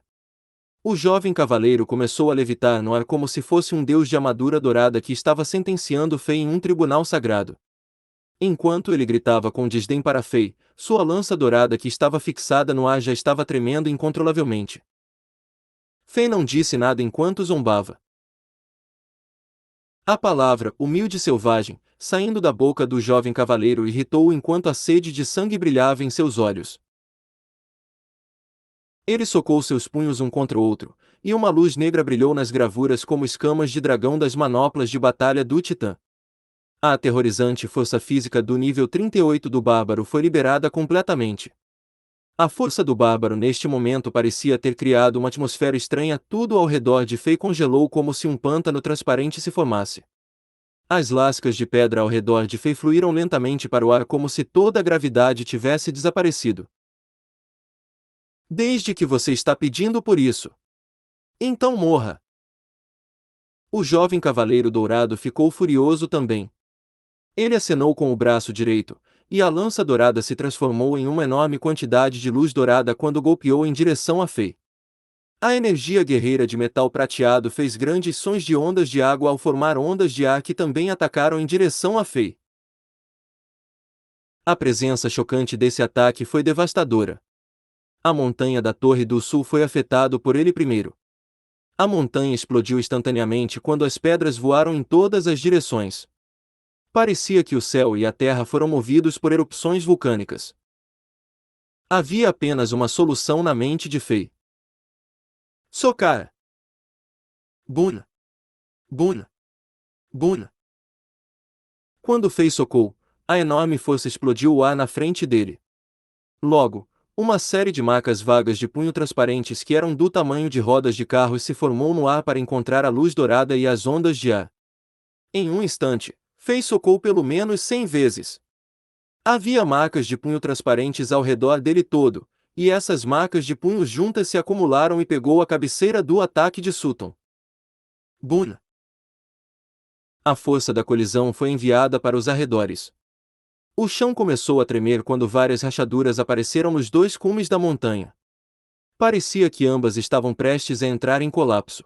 O jovem cavaleiro começou a levitar no ar como se fosse um deus de armadura dourada que estava sentenciando Fei em um tribunal sagrado. Enquanto ele gritava com desdém para Fei, sua lança dourada que estava fixada no ar já estava tremendo incontrolavelmente. Fei não disse nada enquanto zombava. A palavra, humilde selvagem, saindo da boca do jovem cavaleiro irritou-o enquanto a sede de sangue brilhava em seus olhos. Ele socou seus punhos um contra o outro, e uma luz negra brilhou nas gravuras como escamas de dragão das manoplas de batalha do Titã. A aterrorizante força física do nível 38 do bárbaro foi liberada completamente. A força do bárbaro neste momento parecia ter criado uma atmosfera estranha, tudo ao redor de Fei congelou como se um pântano transparente se formasse. As lascas de pedra ao redor de Fei fluíram lentamente para o ar como se toda a gravidade tivesse desaparecido. Desde que você está pedindo por isso, então morra. O jovem cavaleiro dourado ficou furioso também. Ele acenou com o braço direito, e a lança dourada se transformou em uma enorme quantidade de luz dourada quando golpeou em direção a Fei. A energia guerreira de metal prateado fez grandes sons de ondas de água ao formar ondas de ar que também atacaram em direção a Fei. A presença chocante desse ataque foi devastadora. A montanha da Torre do Sul foi afetada por ele primeiro. A montanha explodiu instantaneamente quando as pedras voaram em todas as direções. Parecia que o céu e a terra foram movidos por erupções vulcânicas. Havia apenas uma solução na mente de Fei. Socar! Buna! Buna! Buna! Quando Fei socou, a enorme força explodiu o ar na frente dele. Logo, uma série de marcas vagas de punho transparentes que eram do tamanho de rodas de carros se formou no ar para encontrar a luz dourada e as ondas de ar. Em um instante, Fei socou pelo menos 100 vezes. Havia marcas de punho transparentes ao redor dele todo, e essas marcas de punhos juntas se acumularam e pegou a cabeceira do ataque de Sutton. Buna! A força da colisão foi enviada para os arredores. O chão começou a tremer quando várias rachaduras apareceram nos dois cumes da montanha. Parecia que ambas estavam prestes a entrar em colapso.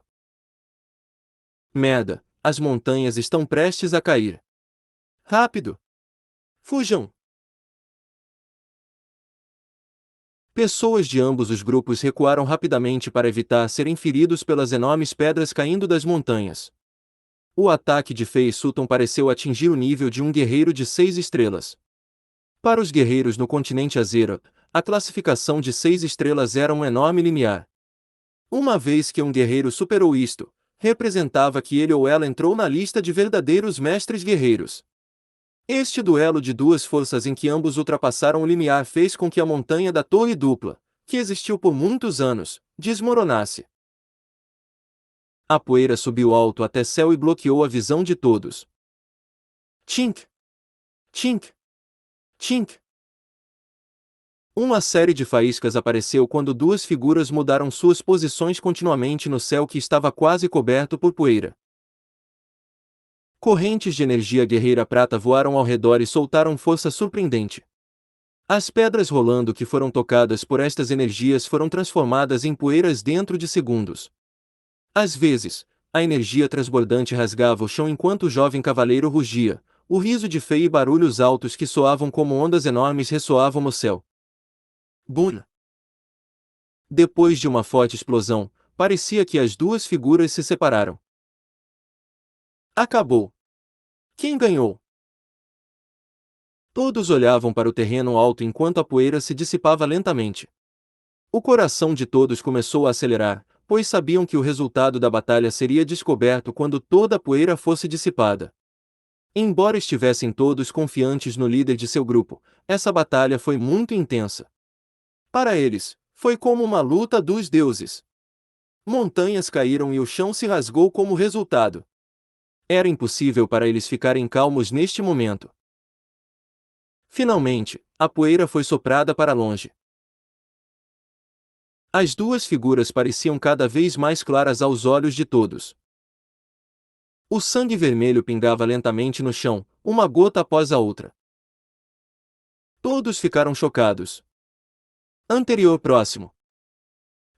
Merda, as montanhas estão prestes a cair. Rápido! Fujam! Pessoas de ambos os grupos recuaram rapidamente para evitar serem feridos pelas enormes pedras caindo das montanhas. O ataque de Fei Sutton pareceu atingir o nível de um guerreiro de 6 estrelas. Para os guerreiros no continente Azeroth, a classificação de 6 estrelas era um enorme limiar. Uma vez que um guerreiro superou isto, representava que ele ou ela entrou na lista de verdadeiros mestres guerreiros. Este duelo de duas forças em que ambos ultrapassaram o limiar fez com que a montanha da Torre Dupla, que existiu por muitos anos, desmoronasse. A poeira subiu alto até céu e bloqueou a visão de todos. Tink! Tink! Tink! Uma série de faíscas apareceu quando duas figuras mudaram suas posições continuamente no céu que estava quase coberto por poeira. Correntes de energia guerreira prata voaram ao redor e soltaram força surpreendente. As pedras rolando que foram tocadas por estas energias foram transformadas em poeiras dentro de segundos. Às vezes, a energia transbordante rasgava o chão enquanto o jovem cavaleiro rugia, o riso de Fei e barulhos altos que soavam como ondas enormes ressoavam no céu. Buna! Depois de uma forte explosão, parecia que as duas figuras se separaram. Acabou! Quem ganhou? Todos olhavam para o terreno alto enquanto a poeira se dissipava lentamente. O coração de todos começou a acelerar, pois sabiam que o resultado da batalha seria descoberto quando toda a poeira fosse dissipada. Embora estivessem todos confiantes no líder de seu grupo, essa batalha foi muito intensa. Para eles, foi como uma luta dos deuses. Montanhas caíram e o chão se rasgou como resultado. Era impossível para eles ficarem calmos neste momento. Finalmente, a poeira foi soprada para longe. As duas figuras pareciam cada vez mais claras aos olhos de todos. O sangue vermelho pingava lentamente no chão, uma gota após a outra. Todos ficaram chocados. Anterior próximo.